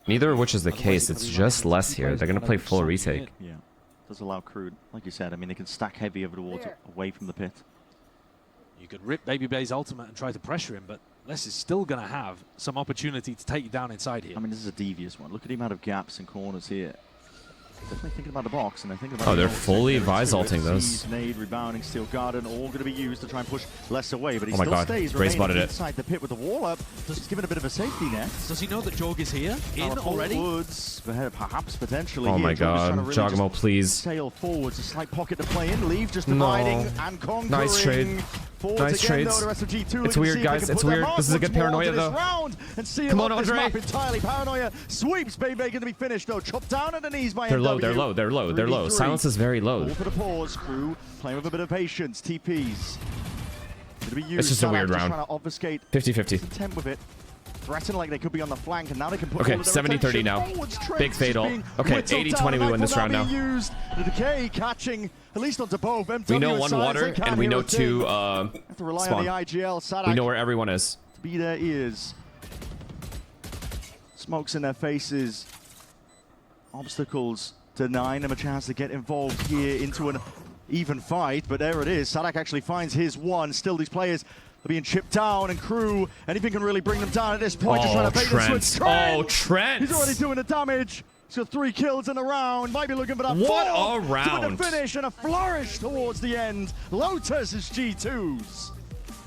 Neither of which is the case. It's just less here. They're going to play full retake. Yeah, does allow Crew, like you said, I mean, they can stack heavy over towards away from the pit. You could rip Baby Bay's ultimate and try to pressure him, but Les is still going to have some opportunity to take you down inside here. I mean, this is a devious one. Look at the amount of gaps and corners here. Definitely thinking about the box, and they're thinking about. Oh, they're fully Vise ulting those. Nade, rebounding, Steel Garden, all going to be used to try and push less away, but he oh my still God. stays Ray spotted inside the pit with the wall up. Just giving a bit of a safety net. Does he know that Jorg is here? In already? Woods, perhaps potentially. Oh my God, really Jogamo, please. Sail forwards, a slight pocket to play in. Leave just dividing and conquering. Nice trade. Nice trades. It's weird, guys. It's weird. This is a good paranoia, though. Come on, Andre. Entirely. Paranoia sweeps. Baby going to be finished, though. Chopped down at the knees by They're low. MW. They're low. They're low. They're low. Silence is very low. All for the pause. Crew playing with a bit of patience. TPs. It's just a weird round. 50-50. Content with it. Threaten like they could be on the flank, and now they can put okay, 70-30 now. Big fade ult. Okay, 80-20 we win this round now. The decay catching at least onto both. MW we know one water, and we know two have to rely spawn. on the IGL. Sadak we know where everyone is. To be their ears. Smokes in their faces. Obstacles denying them a chance to get involved here into an even fight, but there it is. Sadak actually finds his one. Still, these players are being chipped down, and Crew, anything can really bring them down at this point. Just trying to bait the switch. Oh, Trent! He's already doing the damage. He's got 3 kills in a round. Might be looking for that what a round! To finish and a flourish towards the end. Lotus is G2s.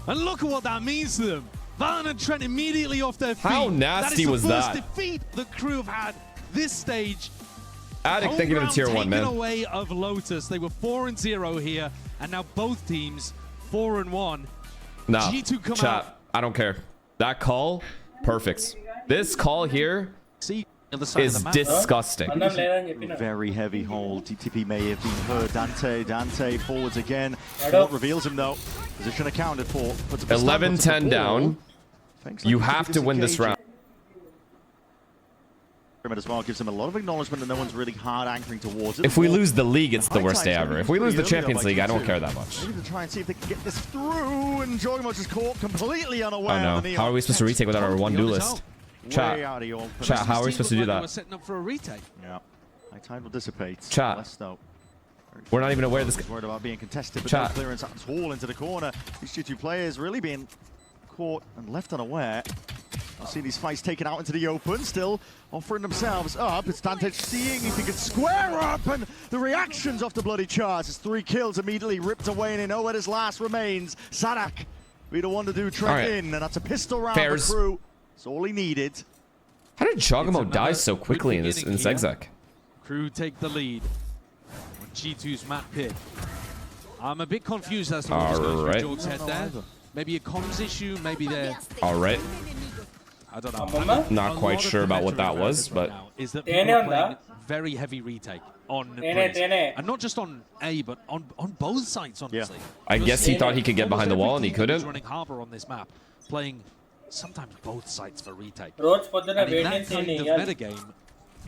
And look at what that means to them. Valorant and Trent immediately off their feet. How nasty was that? That is the first defeat the Crew have had this stage. Addict, thank you for the tier 1, man. Away of Lotus. They were 4-0 here, and now both teams 4-1. No, G2 come chat, out. I don't care. That call, perfect. This call here is disgusting. Very heavy hold. TTP may have been heard. Dante forwards again. Fort reveals him though. Position accounted for. 11-10 down. You have to win this round. As well gives him a lot of acknowledgement that no one's really hard anchoring towards it. If we lose the league, it's the worst day ever. If we lose the Champions League, I don't care that much. Maybe to try and see if they can get this through, and Jogamo just caught completely unaware. Oh no! How are we supposed to retake without our one duelist? Chat, how are we supposed to do that? We're setting up for a retake. Yeah, my time will dissipate. Chat, we're not even aware of this. Worried about being contested, but no clearance at all into the corner. These G2 players really being caught and left unaware. I'll see these fights taken out into the open, still offering themselves up. It's Dante seeing if he can square up, and the reactions off the bloody charge. It's 3 kills immediately ripped away, and they know where his last remains. Sadak be the one to do Trent in, and that's a pistol round for Crew. That's all he needed. How did Jogamo die so quickly in this exec? Crew take the lead on G2's map pit. I'm a bit confused as to what was going through Jorg's head there. Maybe a comms issue, maybe they're... All right. I don't know. Not quite sure about what that was, but is that people are playing very heavy retake on Breeze. And not just on A, but on both sides, honestly. Yeah. I guess he thought he could get behind the wall and he couldn't. Running Harbor on this map, playing sometimes both sides for retake. And in that kind of metagame,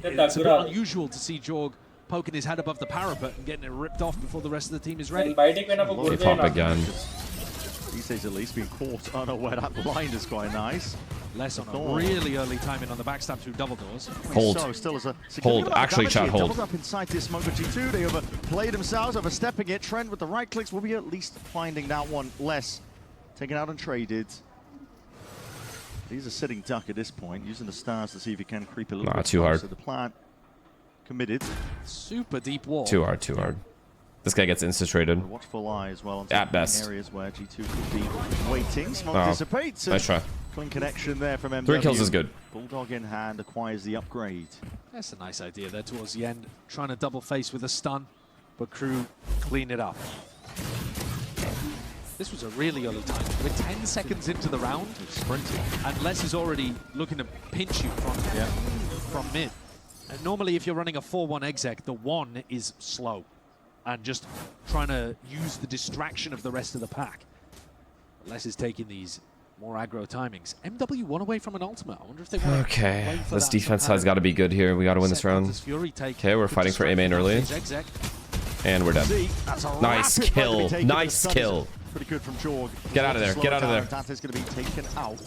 it's a bit unusual to see Jorg poking his head above the parapet and getting it ripped off before the rest of the team is ready. They pop again. These days at least being caught unaware. That blind is quite nice. Less on a really early timing on the backstab through double doors. Hold. Still as a hold. Actually, chat, hold. Up inside this smoke of G2. They overplayed themselves, overstepping it. Trent with the right clicks will be at least finding that one less. Taken out and traded. He's a sitting duck at this point, using the stars to see if he can creep a little bit too hard. So the plant committed. Super deep wall. Too hard, too hard. This guy gets insta-traded. Watchful eye as well. At best. Areas where G2 could be waiting. Smoke dissipates. Nice try. Clean connection there from MW. 3 kills is good. Bulldog in hand acquires the upgrade. That's a nice idea there towards the end. Trying to double face with a stun, but Crew clean it up. This was a really early time. We're 10 seconds into the round. Sprinting. And Les is already looking to pinch you from mid. And normally if you're running a 4-1 exec, the 1 is slow. And just trying to use the distraction of the rest of the pack. Les is taking these more aggro timings. MW one away from an ultimate. I wonder if they want to play for this that defense side's got to be good here. We got to win this round. Okay, we're fighting for A main early. And we're dead. Nice kill. Nice kill. Pretty good from Jorg. Get out of there. Get out of there. Dante's going to be taken out.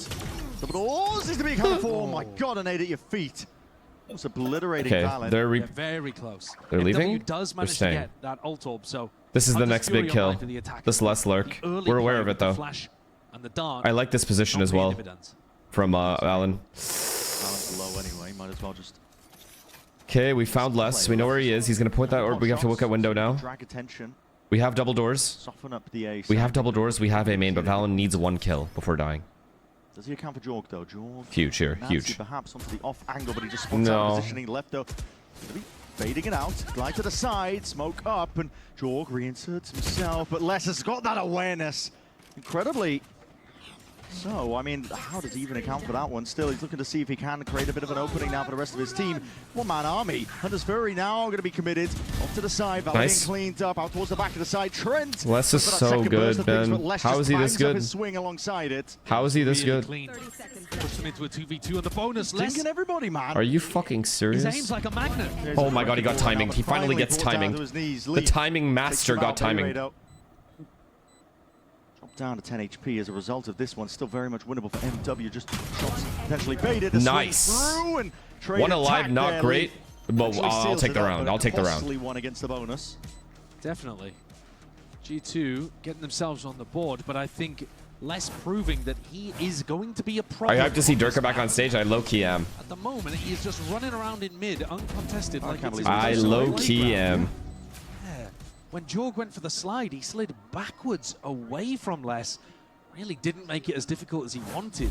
The balls needs to be accounted for. Oh my god, an 8 at your feet. It's obliterating Okay, Valorant. they're very close. They're leaving? MW does manage to staying? get that ult orb, so This is the next big kill. the attack. This less lurk. The early We're aware play of with it the though. flash and the dart I like this position not as paying well dividends. from Alan. Valorant's low anyway. Might as well just. Okay, we found Les. We know where he is. He's gonna point that orb. We have to look at window now. Drag attention. We have double doors. Soften up the A. We have double doors. We have A main, but Valen needs 1 kill before dying. Does he account for Jorg though? Jorg. Huge here. Nancy Huge. perhaps onto the off angle, but he just spots out positioning left though. Gonna be fading it out. Glide to the side, smoke up, and Jorg reinserts himself. But Les has got that awareness. Incredibly. So, I mean, how does he even account for that one? Still, he's looking to see if he can create a bit of an opening now for the rest of his team. One-man army. Hunter's Fury now going to be committed. Off to the side. Valorant Nice. cleaned up. Out towards the back of the side. Trent. Les is so good, Ben. How is he this good? His swing alongside it. How is he this good? Clean. Push them into a 2v2 on the bonus. Stinking everybody, man. Are you fucking serious? His aim's like a magnet. Oh my god, he got timing. He finally gets timing. The timing master got timing. Down to 10 HP as a result of this one. Still very much winnable for MW. Just shots potentially baited. Nice. One alive, not great. But I'll take the round. I'll take the round. One against the bonus. Definitely. G2 getting themselves on the board, but I think less proving that he is going to be a problem. I have to see Durka back on stage. I low-key am. At the moment, he is just running around in mid, uncontested. I low-key am. When Jorg went for the slide, he slid backwards away from Les. Really didn't make it as difficult as he wanted.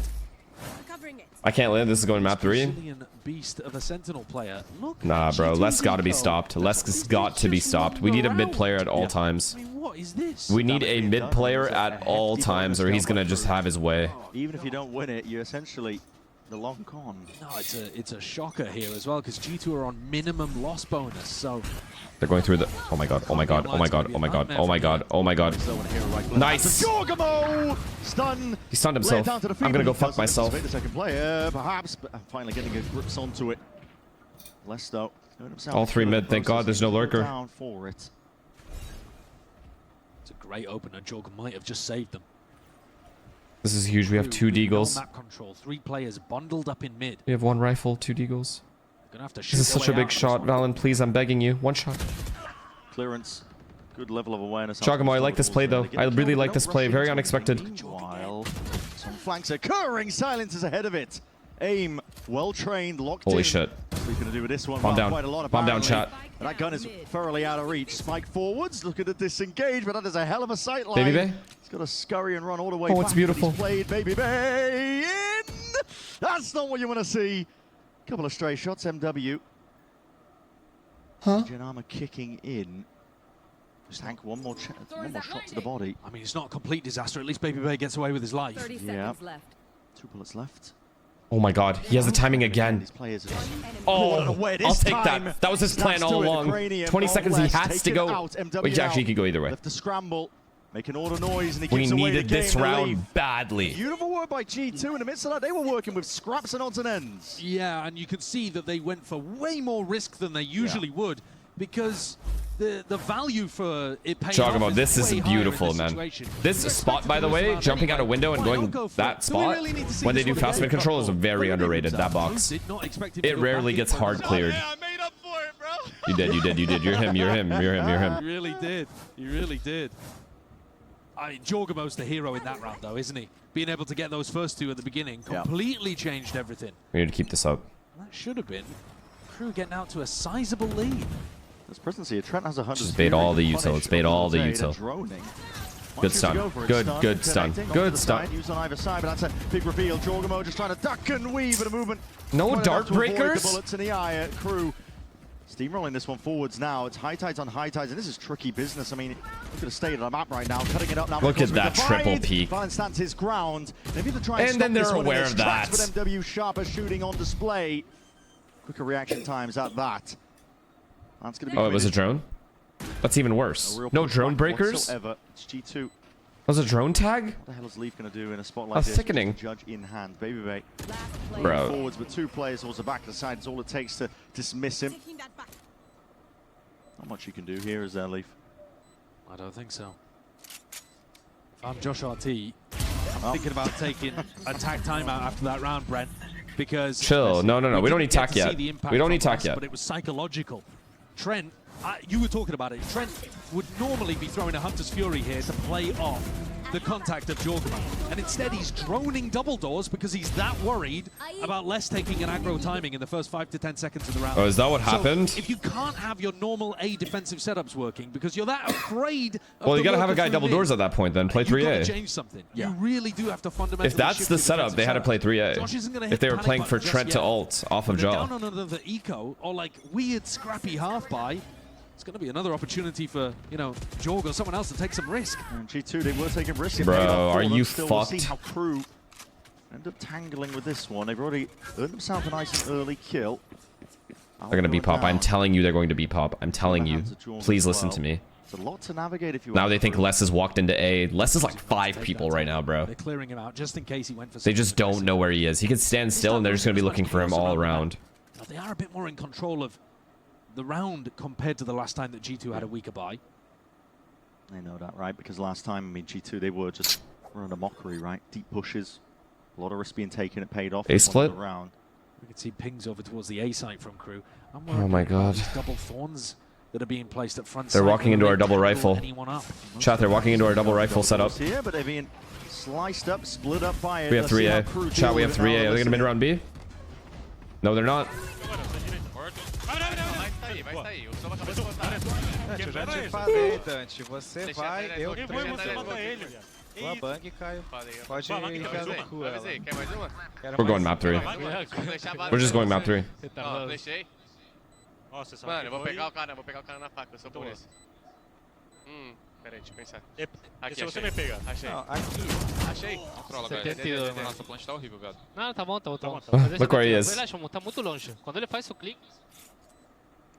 I can't land. This is going map 3. Brazilian beast of a Sentinel player. Look, Nah, bro. Les got to be stopped. Les has got to be stopped. We need a mid player at all times. I mean, what is this? We need a mid player at all times, or he's gonna just have his way. Even if you don't win it, you're essentially the long con. No, it's a shocker here as well, because G2 are on minimum loss bonus, so... They're going through the... Oh my god, oh my god, oh my god, oh my god, oh my god, oh my god. Nice! Jorgamo! Stun! He stunned himself. I'm gonna go fuck myself. The second player, perhaps, but finally getting a grips onto it. Les though. All 3 mid, thank god there's no lurker. Down for it. It's a great opener. Jorg might have just saved them. This is huge. We have 2 deagles. Map control, 3 players bundled up in mid. We have 1 rifle, 2 deagles. Gonna have to This is such a big shot, Valen. Please, I'm begging you. 1 shot. Clearance. Good level of awareness. Chogamo, I like this play though. I really like this play. Very unexpected. Meanwhile, some flanks occurring. Silence is ahead of it. Aim, well trained, locked in. Holy shit. What are we gonna do with this one? Bomb down. Quite a lot, Bomb down, apparently. chat. And that gun is thoroughly out of reach. Spike forwards, looking to disengage, but that is a hell of a sight line. Baby Bay? He's got to scurry and run all the way Oh, back. it's beautiful. He's played Baby Bay in. That's not what you want to see. Couple of stray shots, MW. Huh? Janama kicking in. Tank one more shot to the body. I mean, it's not a complete disaster. At least Baby Bay gets away with his life. 30 Yeah. seconds left. 2 bullets left. Oh my god, he has the timing again. These players Oh, I'll take that. That was his plan all along. 20 seconds, he has to go. Wait, actually, he could go either way. Left the scramble, making all the noise, and he We gives away needed the this game to round leave. badly. Beautiful work by G2. In the midst of that, they were working with scraps and odds and ends. Yeah, and you could see that they went for way more risk than they usually would, because the value for it paying off Chogamo, this is way higher in beautiful, this man. situation. This You spot, expect by to the lose way, round jumping out a anyway. window and Fine, I'll going go for that it. Do we spot, really need to see when they this do one fast again? mid control, is very underrated, that box. Did not expect him to It go rarely back gets in front hard of the- cleared. I made up for it, bro. You did, you did, you did. You're him, you're him, you're him, you're him. He really did. He really did. I mean, Jorgamo's the hero in that round, though, isn't he? Being able to get those first 2 at the beginning completely changed everything. We need to keep this up. That should have been Crew getting out to a sizable lead. This presidency, Trent has 100. Just bait all the util. It's bait all the util. Good stun. Good stun. Good stun. Used on either side, but that's a big reveal. Jorgamo just trying to duck and weave at a movement. No dart To avoid the breakers? bullets in the eye. Crew steamrolling this one forwards now. It's high tides on high tides, and this is tricky business. I mean, look at the state of the map right now. Cutting it up now. Look at that triple peek. Valen stands his ground. Maybe they're trying to And then stop this they're one in aware its of tracks that. With MW sharper shooting on display. Quicker reaction times at that. That's going to be. Oh, it was a drone? That's even worse. No drone breakers? Whatsoever. It's G2. That was a drone tag? What the hell is Leaf going to do in a spot like How this? sickening. Judge in hand. Baby Bay. Last player. Bro. Forwards with 2 players towards the back of the side. It's all it takes to dismiss him. Not much you can do here, is there, Leaf? I don't think so. If I'm Josh RT, I'm thinking about taking attack timeout after that round, Brent. because Chill. No. We don't need tack yet. We don't need tack yet. But it was psychological. Trent, you were talking about it. Trent would normally be throwing a Hunter's Fury here to play off the contact of Jorgman. And instead he's droning double doors because he's that worried about Les taking an aggro timing in the first 5 to 10 seconds of the round. Oh, is that what happened? So if you can't have your normal A defensive setups working because you're that afraid of well, you gotta have a guy double doors at that point then. Play 3A. You gotta change something. Yeah. You really do have to fundamentally if that's the setup, they had to play 3A. If they were playing for Trent to ult off of Jaw. Down on another eco or like weird scrappy half buy. It's going to be another opportunity for, you know, Jorg or someone else to take some risk. And G2, they were taking risks. Bro, are you fucked? We'll see how Crew end up tangling with this one. They've already earned themselves a nice and early kill. They're going to be pop. I'm telling you they're going to be pop. I'm telling you. Please listen to me. It's a lot to navigate if you now they think Les has walked into A. Les is like 5 people right now, bro. They're clearing him out just in case he went for They just don't know where he is. He could stand still and they're just going to be looking for him all around. Now, they are a bit more in control of the round compared to the last time that G2 had a weaker buy. They know that, right? Because last time, I mean, G2, they were just running a mockery, right? Deep pushes. A lot of risk being taken. It paid off. A split. Round. We can see pings over towards the A site from Crew. Oh my god. Double thorns that are being placed at front. They're walking into our double rifle. Chat, they're walking into our double rifle setup. Here, but they're being sliced up, split up by it. We have 3A. Chat, we have 3A. Are they going to mid round B? No, they're not. Eu já te falei, Dante. Você vai, eu treino. Boa bang, Caio. Pode ir fazer com ela. We're going map 3. We're just going map 3. Deixei. Mano, eu vou pegar o cara na faca, eu sou por isso. Peraí, deixa eu pensar. Aqui, se você me pega. Achei. Aqui. Achei? Controla, velho. Nossa, o plant tá horrível, velho. Não, tá bom. Look where he is. Relaxa, tá muito longe. Quando ele faz o clique...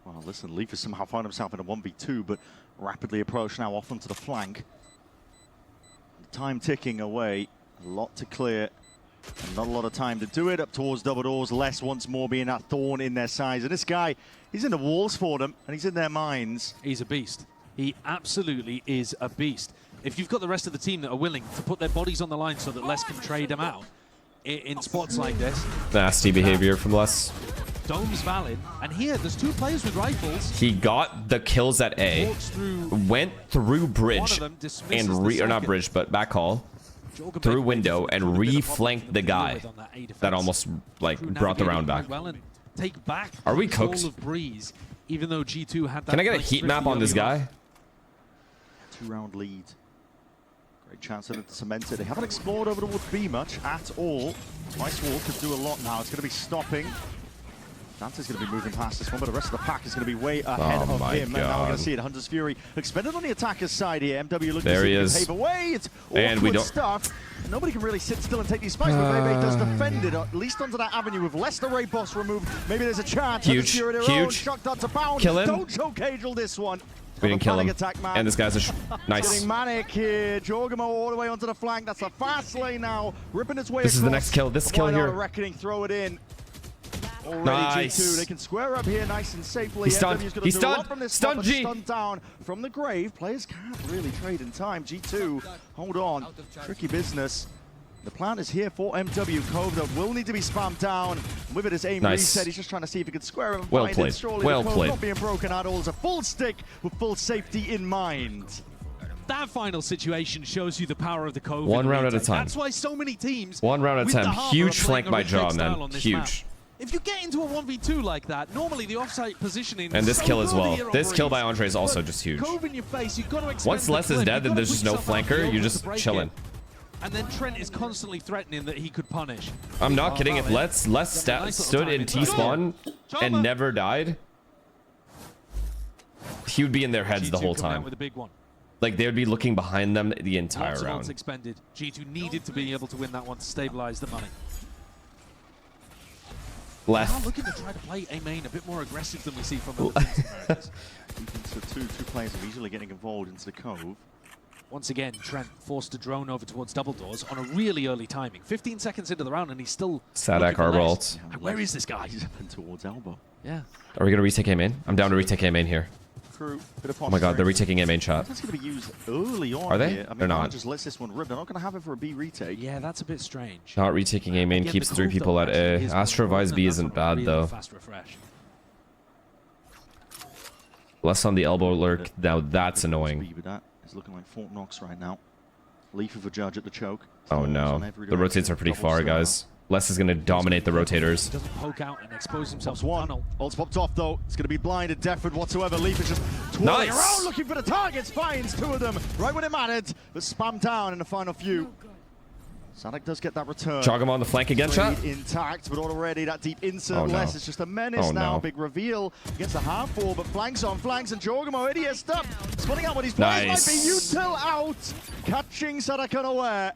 Well, listen, Leaf has somehow found himself in a 1v2, but rapidly approached now off onto the flank. Time ticking away, a lot to clear, and not a lot of time to do it. Up towards double doors, Les once more being that thorn in their sides. And this guy, he's in the walls for them, and he's in their minds. He's a beast. He absolutely is a beast. If you've got the rest of the team that are willing to put their bodies on the line so that Les can trade them out in spots like this. Nasty behavior from Les. Dome's valid, and here there's 2 players with rifles. He got the kills at A, went through bridge, and or not bridge, but back hall, through window, and re-flanked the guy that almost like brought the round back. Are we cooked? Even though G2 had that. Can I get a heat map on this guy? 2-round lead. Great chance to cement it. They haven't explored over towards B much at all. Ice Wall could do a lot now. It's going to be stopping. Dante's going to be moving past this one, but the rest of the pack is going to be way ahead of him. And now we're going to see it. Hunter's Fury expended on the attacker's side here. MW looking to see if he can pave away. It's awkward stuff. Nobody can really sit still and take these spikes, but Veve does defend it, at least onto that avenue with Leicester Ray boss removed. Maybe there's a chance. Huge. Shock dart to pound. Kill him. Don't choke Angel this one. We didn't kill him. And this guy's a nice. Getting manic here. Jorgamo all the way onto the flank. That's a fast lane now. Ripping its way This is the next kill. This kill here. Reckoning, throw it in. Already Nice. G2, they can square up here nice and safely. He's stunned. He's stunned. Stunned G. Stunned down from the grave. Players can't really trade in time. G2, hold on. Tricky business. The plan is here for MW. Cove that will need to be spammed down. With it as aim reset, he's just trying to see if he can square him. And Well find played. It. Surely Well the Cove played. not being broken at all. It's a full stick with full safety in mind. That final situation shows you the power of the Cove. One round at a time. That's why so many teams. One round at a time. Huge flank by Jaw, man. man. Huge. If you get into a 1v2 like that, normally the offsite positioning. And this so kill as well. This kill by Andre is also just huge. Cove in your face, you've got to expect Once Les is dead, then there's just no flanker. You're just chilling. And then Trent is constantly threatening that he could punish. I'm not kidding. If Les stood in T-spawn and never died, he would be in their heads the whole time. With a big one. Like, they would be looking behind them the entire Lots of round. odds expended. G2 needed to be able to win that one to stabilize the money. Left. Now looking to try to play a main a bit more aggressive than we see from other teams. So two players immediately getting involved into the Cove. Once again, Trent forced to drone over towards double doors on a really early timing. 15 seconds into the round and he's still Sadak Arbalt. Where is this guy? He's up and towards elbow. Yeah. Are we going to retake A main? I'm down to retake A main here. Crew, bit of Oh my god, they're retaking A main shot. That's going to be used early on. Are they? Here. I mean, They're not. Valorant just lets this one rip. They're not going to have it for a B retake. Yeah, that's a bit strange. Not retaking A main Again, keeps the 3 Cove people though at actually A. is more Astra Vice important. B That's isn't on a bad really though. Fast refresh. Less on the elbow lurk. Now that's annoying. But that is looking like Fort Knox right now. Leaf of a judge at the choke. Oh Thorns no. on every The rotates direction. are pretty Double far, star. guys. Les is going to dominate the rotators. Doesn't poke out and expose himself Pops to one. tunnel. Ult's popped off though. It's going to be blinded, deafened whatsoever. Leaf is just twirling Nice. around looking for the targets. Finds 2 of them right when it mattered. But spammed down in the final few. Sadek does get that return. Jog him on the flank again, chat. Trade intact, but already that deep insert. Oh, no. Les is just a menace Oh, now. no. Big reveal against a half four, but flanks on flanks, and Jorgamo already is stuck. Spinning out what he's playing might be Nice. util out. Catching Sadek unaware.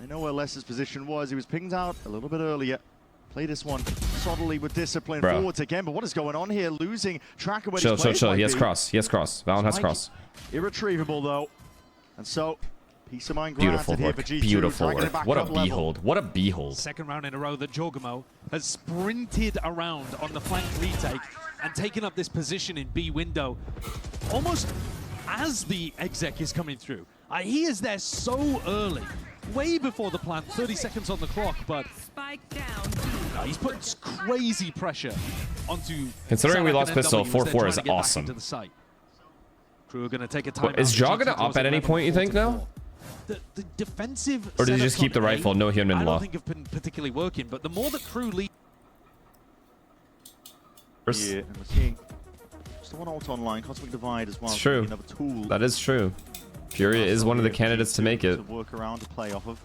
They know where Les's position was. He was pinged out a little bit earlier. Play this one solidly with discipline. Bro. Forwards again, but what is going on here? Losing track of where Chill, these chill, players chill. might He has be. cross. He has cross. Valon has Spike cross. Irretrievable though. And so, peace of mind Beautiful granted here for work. G2. Beautiful dragging it work. back What a up level. behold. What a behold. Second round in a row that Jorgamo has sprinted around on the flank retake and taken up this position in B window almost as the exec is coming through. He is there so early, way before the plant, 30 seconds on the clock, but Spike down. he's put crazy pressure onto Considering we Sadek lost and pistol, NW, who's there 4-4 trying is to get back awesome. into the site. Crew are going to take a time. Is Jaw gonna up at any point, you think, now? The defensive Or did he setups just keep the on A, rifle? No human I law. don't think have been particularly working, but the more that Crew lead. Yeah, and we're seeing still one ult online, Cosmic Divide as well. It's true. Another tool. That is true. Furia is one of the candidates to make it. To work around, to play off of.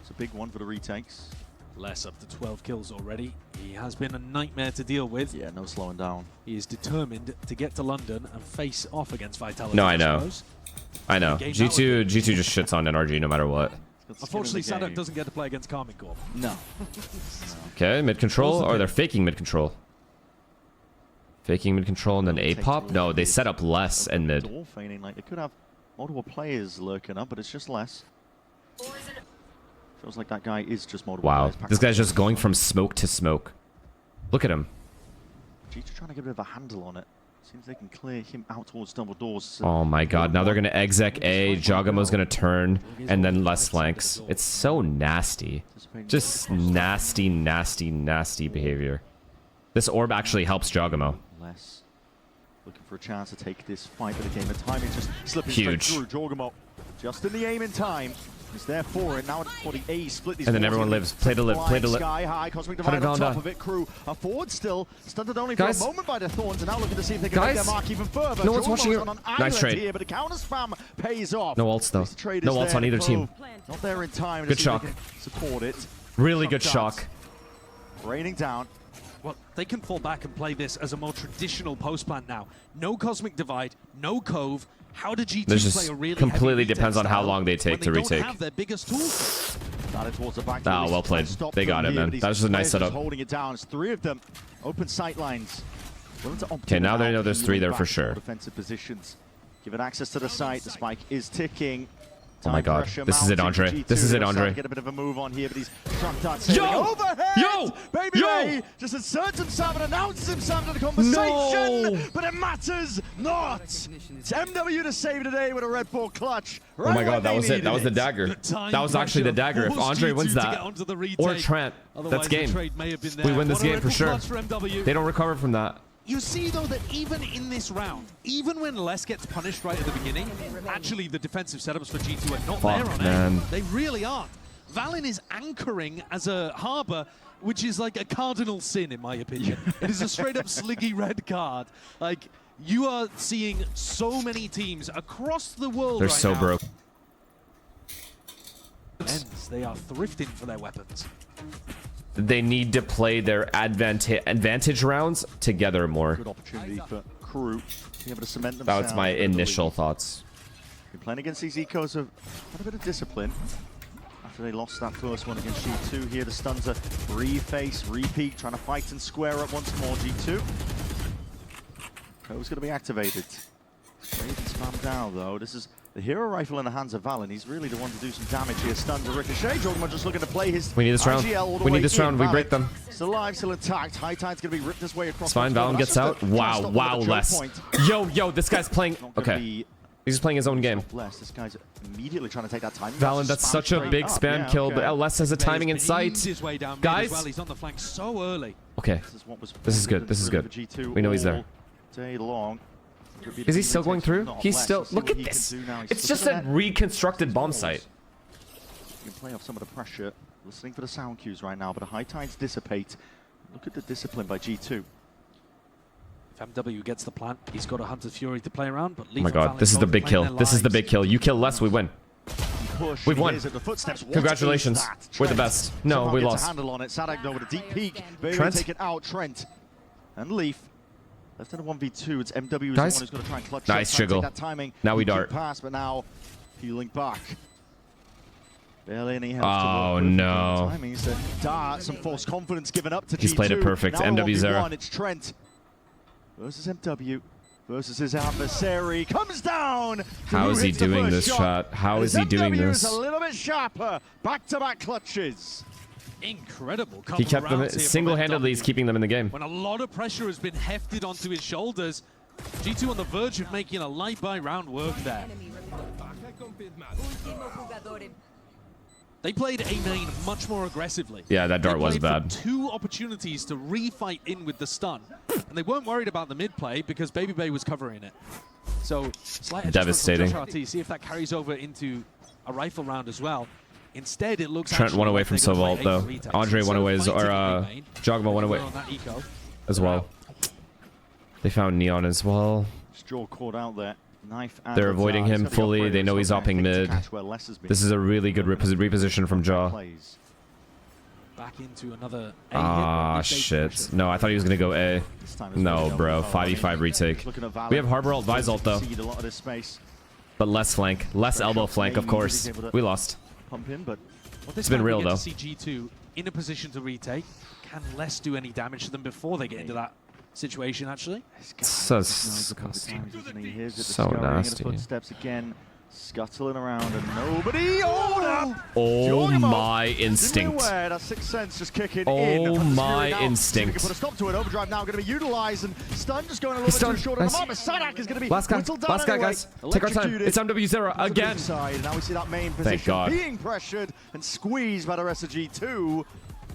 It's a big one for the retakes. Less up to 12 kills already. He has been a nightmare to deal with. Yeah, no slowing down. He is determined to get to London and face off against Vitality. No, I know. suppose. I know. Game G2 just shits on NRG no matter what. Unfortunately, Sadek doesn't get to play against Carmine Corp. No. Okay, mid control. Or they're faking mid control. Faking mid control and then A pop? No, they set up less and mid. Door feigning, like they could have multiple players lurking up, but it's just less. Feels like that guy is just multiple Wow. players. This guy's just going from smoke to smoke. Look at him. G2 trying to get a bit of a handle on it. Seems they can clear him out towards double doors. So Oh my god, now they're going to exec A, Jagamo's going to turn, and then less flanks. It's so nasty. Just nasty, nasty, nasty behavior. This orb actually helps Jagamo. Less looking for a chance to take this fight, but the game of time is just slipping Huge. straight through. Jorgamo just in the aim in time. He's there for it. Now for the A split these And then forwards. everyone lives. Play to live, play to live. Sky high, Cosmic Put it Divide on down, top of it. Crew are forward still, stunted only Guys. for a moment by the Thorns, and now looking to see if they can make Guys. their mark even further. No one's watching Jorgamo's it. on an Nice island trade. here, but the counter spam pays off. No ults, though. At least the trade No is ults there. on either team. Cove Not there in time. to Good see if shock. they can support it. Really good Sometimes. shock. Raining down. Well, they can fall back and play this as a more traditional post plan now. No Cosmic Divide, no Cove. How do G2 This play just a really completely heavy depends on how style long they take when to they retake. Don't have their biggest tools. Started towards the back. Ah, well played. They got it, man. That was just a nice setup. Holding it down. It's 3 of them. Open sight lines. Okay, now they know there's 3 there for sure. Defensive positions. Given access to the site. The spike is ticking. Oh my god. This is it, Andre. This is it, Andre. Get a bit of a move on here, but he's trapped out. Yo! Overhead! Yo! Baby Yo! Ray just inserts himself and announces himself to the conversation. No! But it matters not. It's MW to save today with a Red Bull clutch. Oh my god, that was it. That was the dagger. That was actually the dagger. If Andre wins that, or Trent, that's game. We win this game for sure. They don't recover from that. You see, though, that even in this round, even when Les gets punished right at the beginning, actually the defensive setups for G2 are not Fuck, there on man. it. They really aren't. Valen is anchoring as a harbor, which is like a cardinal sin, in my opinion. It is a straight-up sliggy red card. Like, you are seeing so many teams across the world They're right so now. broke. They are thrifting for their weapons. They need to play their advantage rounds together more. Good opportunity for Crew to be able to cement themselves. That's my initial thoughts. Been playing against these ecos have had a bit of discipline after they lost that first one against G2. Here the stuns are reface, repeat, trying to fight and square up once more. G2. Co's going to be activated. Raven spammed down though. This is the hero rifle in the hands of Valen. He's really the one to do some damage here. Stuns a ricochet. Jogma just looking to play his. We need this round. We need this round. We break them. Still alive, still intact. High Tide's gonna be ripped his way across. It's fine. Valen gets out. Wow, wow, Les. Yo, this guy's playing. Okay. He's just playing his own game. This guy's immediately trying to take that timing. Valen, that's such a big spam kill, but Les has a timing in sight. Guys. He's on the flank so early. Okay. This is good. This is good. We know he's there. Day long. Is he still going through? He's still. Look at this. It's just a reconstructed bomb site. You can play off some of the pressure. Listening for the sound cues right now, but the high tides dissipate. Look at the discipline by G2. If MW gets the plant, he's got a Hunter's Fury to play around. But oh my god, this is the big kill. This is the big kill. You kill less, we win. We've won. Congratulations. We're the best. No, we lost. Handle on it. Sadak though with a deep peek. Trent Take it out. Trent and Leaf. Left in a 1v2. It's MW guys. who's going to try and clutch nice jiggle. that timing. Now we dart. Pass, but now peeling back. Barely any help. Oh no. Timing to dart. Some false confidence given up to G2. He's played it perfect. Now MW 0. It's Trent versus MW versus his adversary. Comes down. How is he doing this shot? How is he doing this? A little bit sharper. Back-to-back clutches. Incredible. He kept them single-handedly. He's keeping them in the game. When a lot of pressure has been hefted onto his shoulders, G2 on the verge of making a light by round work there. They played A main much more aggressively. Yeah, that dart was bad. 2 opportunities to refight in with the stun, and they weren't worried about the mid play because Baby Bay was covering it. So slight devastating. RT, see if that carries over into a rifle round as well. Instead, it looks. Trent won away from Sovalt though. Andre won away, or Jogma won away as well. They found Neon as well. Jaw caught out there. Knife. They're avoiding him fully. They know he's opping mid. This is a really good reposition from Jaw. Back into another ah, shit. No, I thought he was going to go A. No, bro. 5v5 retake. We have Harbor ult, Vise ult, though. But less flank. Less elbow flank, of course. We lost. It's been real, though. See G2 in a position to retake. Can less do any damage to them before they get into that situation, actually? So disgusting. So nasty. Footsteps again. Scuttling around and nobody. Oh my instinct. That sixth sense just kicking in. Oh my instinct. Put a stop to it. Overdrive now going to be utilized and stun just going a little bit too short of the moment. Sadak is going to be last guy, guys. Take our time. It's MW0 again. Now we see that main position being pressured and squeezed by the rest of G2.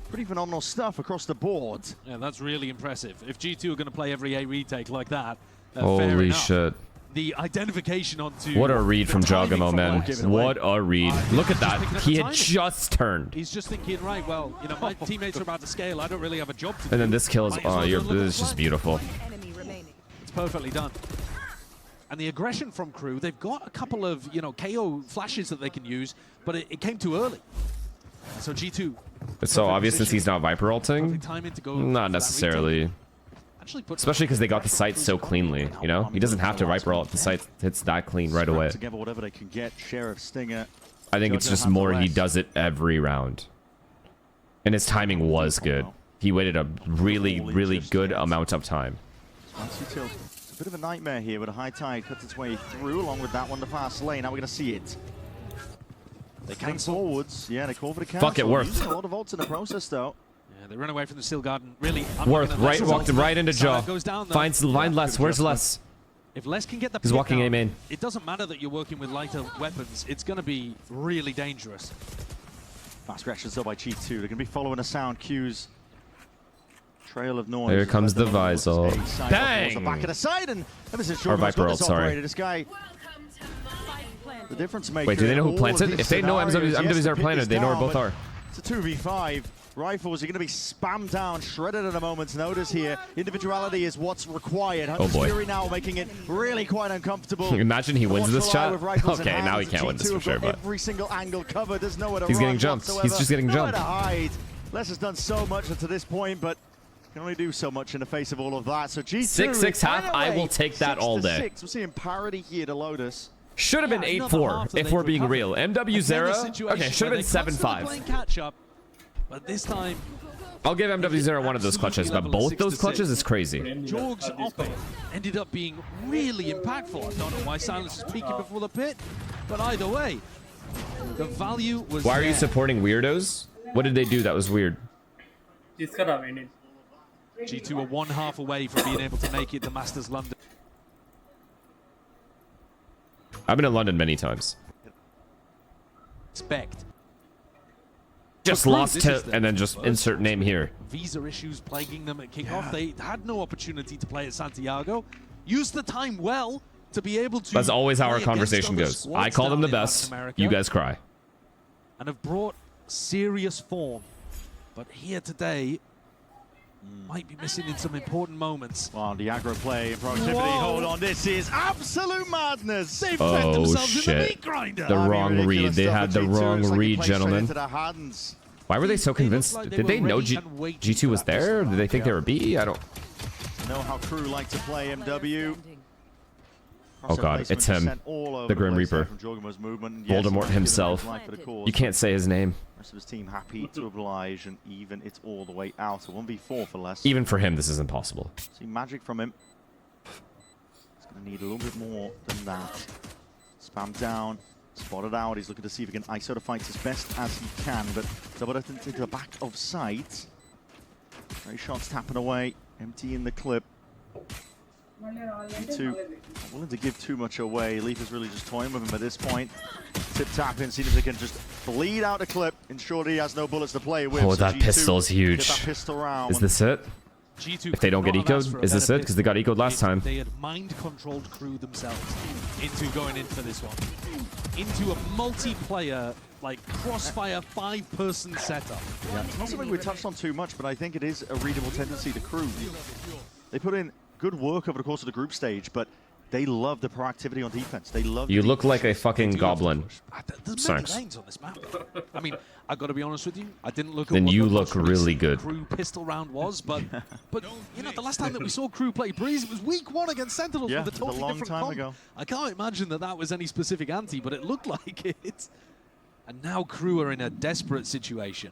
Pretty phenomenal stuff across the board. Yeah, that's really impressive. If G2 are going to play every A retake like that, holy shit. The identification onto... What a read from Jogamo, man. What a read. Look at that. He had just turned. He's just thinking, right, well, you know, my teammates are about to scale. I don't really have a job to do. And then this kill is... Oh, this is just beautiful. It's perfectly done. And the aggression from Crew, they've got a couple of, you know, KO flashes that they can use, but it came too early. So G2... It's so obvious since he's not Viper ulting? Not necessarily. Especially because they got the site so cleanly, you know? He doesn't have to Viper ult. The site hits that clean right away. I think it's just more he does it every round. And his timing was good. He waited a really, really good amount of time. It's a bit of a nightmare here, but a high tide cuts its way through along with that one, the fast lane. Now we're going to see it. They cancel forwards. Yeah, they call for the cancel. Fuck it, Worth. A lot of ults in the process, though. Yeah, they run away from the Steel Garden. Really. Worth, right, walked right into Jaw. Finds Les. Where's Les? If Les can get the he's walking A main. It doesn't matter that you're working with lighter weapons. It's going to be really dangerous. Fast reactions though by G2. They're going to be following the sound cues. Trail of noise. Here comes the Visal. Dang! Back of the side and or Viper ult, sorry. This guy. The difference maker. Wait, do they know who planted? If they know MWs are planted, they know where both are. It's a 2v5. Rifles are going to be spammed down, shredded at a moment's notice here. Individuality is what's required. Oh boy. Fury now making it really quite uncomfortable. Imagine he wins this shot. Okay, now he can't win this for sure, but every single angle covered. There's nowhere to he's getting jumped. He's just getting jumped. Hide. Les has done so much up to this point, but can only do so much in the face of all of that. So G2 6-6 half. I will take that all day. We're seeing parity here to Lotus. Should have been 8-4 if we're being real. MW0. Okay, should have been 7-5. Catch up, but this time I'll give MW0 one of those clutches, but both those clutches is crazy. Jorg's op ended up being really impactful. I don't know why Silence was peeking before the pit, but either way, the value was Why are you there. supporting weirdos? What did they do that was weird? G2 are 1/2 away from being able to make it the Masters London. I've been in London many times. Expect. Just Crew, lost this to, is the and then just insert name here. Visa issues plaguing them at kickoff. They had no opportunity to play at Santiago. Used the time well to be able to. That's always how play our against conversation other goes. squads I call them the down in best. Latin America, You guys cry. and have brought serious form. But here today, might be missing in some important moments. Wow, the aggro play and proximity. Whoa. Hold on, this is absolute madness. They've Oh, set themselves in the shit. meat grinder. The I mean, wrong read. ridiculous They stuff had at the G2. wrong It's like it read, plays straight gentlemen. into their hands. Why were they so They looked convinced? like they Did they were know ready and waiting G2 for was that there? pistol Did they think they were B? I don't. Know how crew like to play MW. Oh god, it's him. The Grim Reaper. Voldemort himself. You can't say his name. Rest of his team happy to oblige, and even it's all the way out. A 1v4 for less. Even for him, this is impossible. See magic from him. He's going to need a little bit more than that. Spam down, spotted out. He's looking to see if he can ISO the fight as best as he can, but double it into the back of sight. Very shots tapping away, empty in the clip. G2 not willing to give too much away. Leaf is really just toying with him at this point. Tip tapping, seeing if they can just bleed out a clip, ensure that he has no bullets to play with. Oh, So that G2 pistol's huge. get that pistol round. Is this it? G2 If they don't get could not have asked for ecoed, a is this better it? Because they got ecoed last time. They had mind-controlled crew themselves into going into this one. Into a multiplayer, like, crossfire 5-person setup. Yeah, it's not something we touched on too much, but I think it is a readable tendency to crew. They put in good work over the course of the group stage, but they love the proactivity on defense. They love. You look like a fucking goblin. There's Sucks. many lanes on this map. I mean, I got to be honest with you. I didn't look at Then what you the look most really recent good. Crew pistol round was, but you know, the last time that we saw crew play Breeze, it was week 1 against Sentinels Yeah, with a it was a totally long different time comp. ago. I can't imagine that that was any specific anti, but it looked like it. And now crew are in a desperate situation.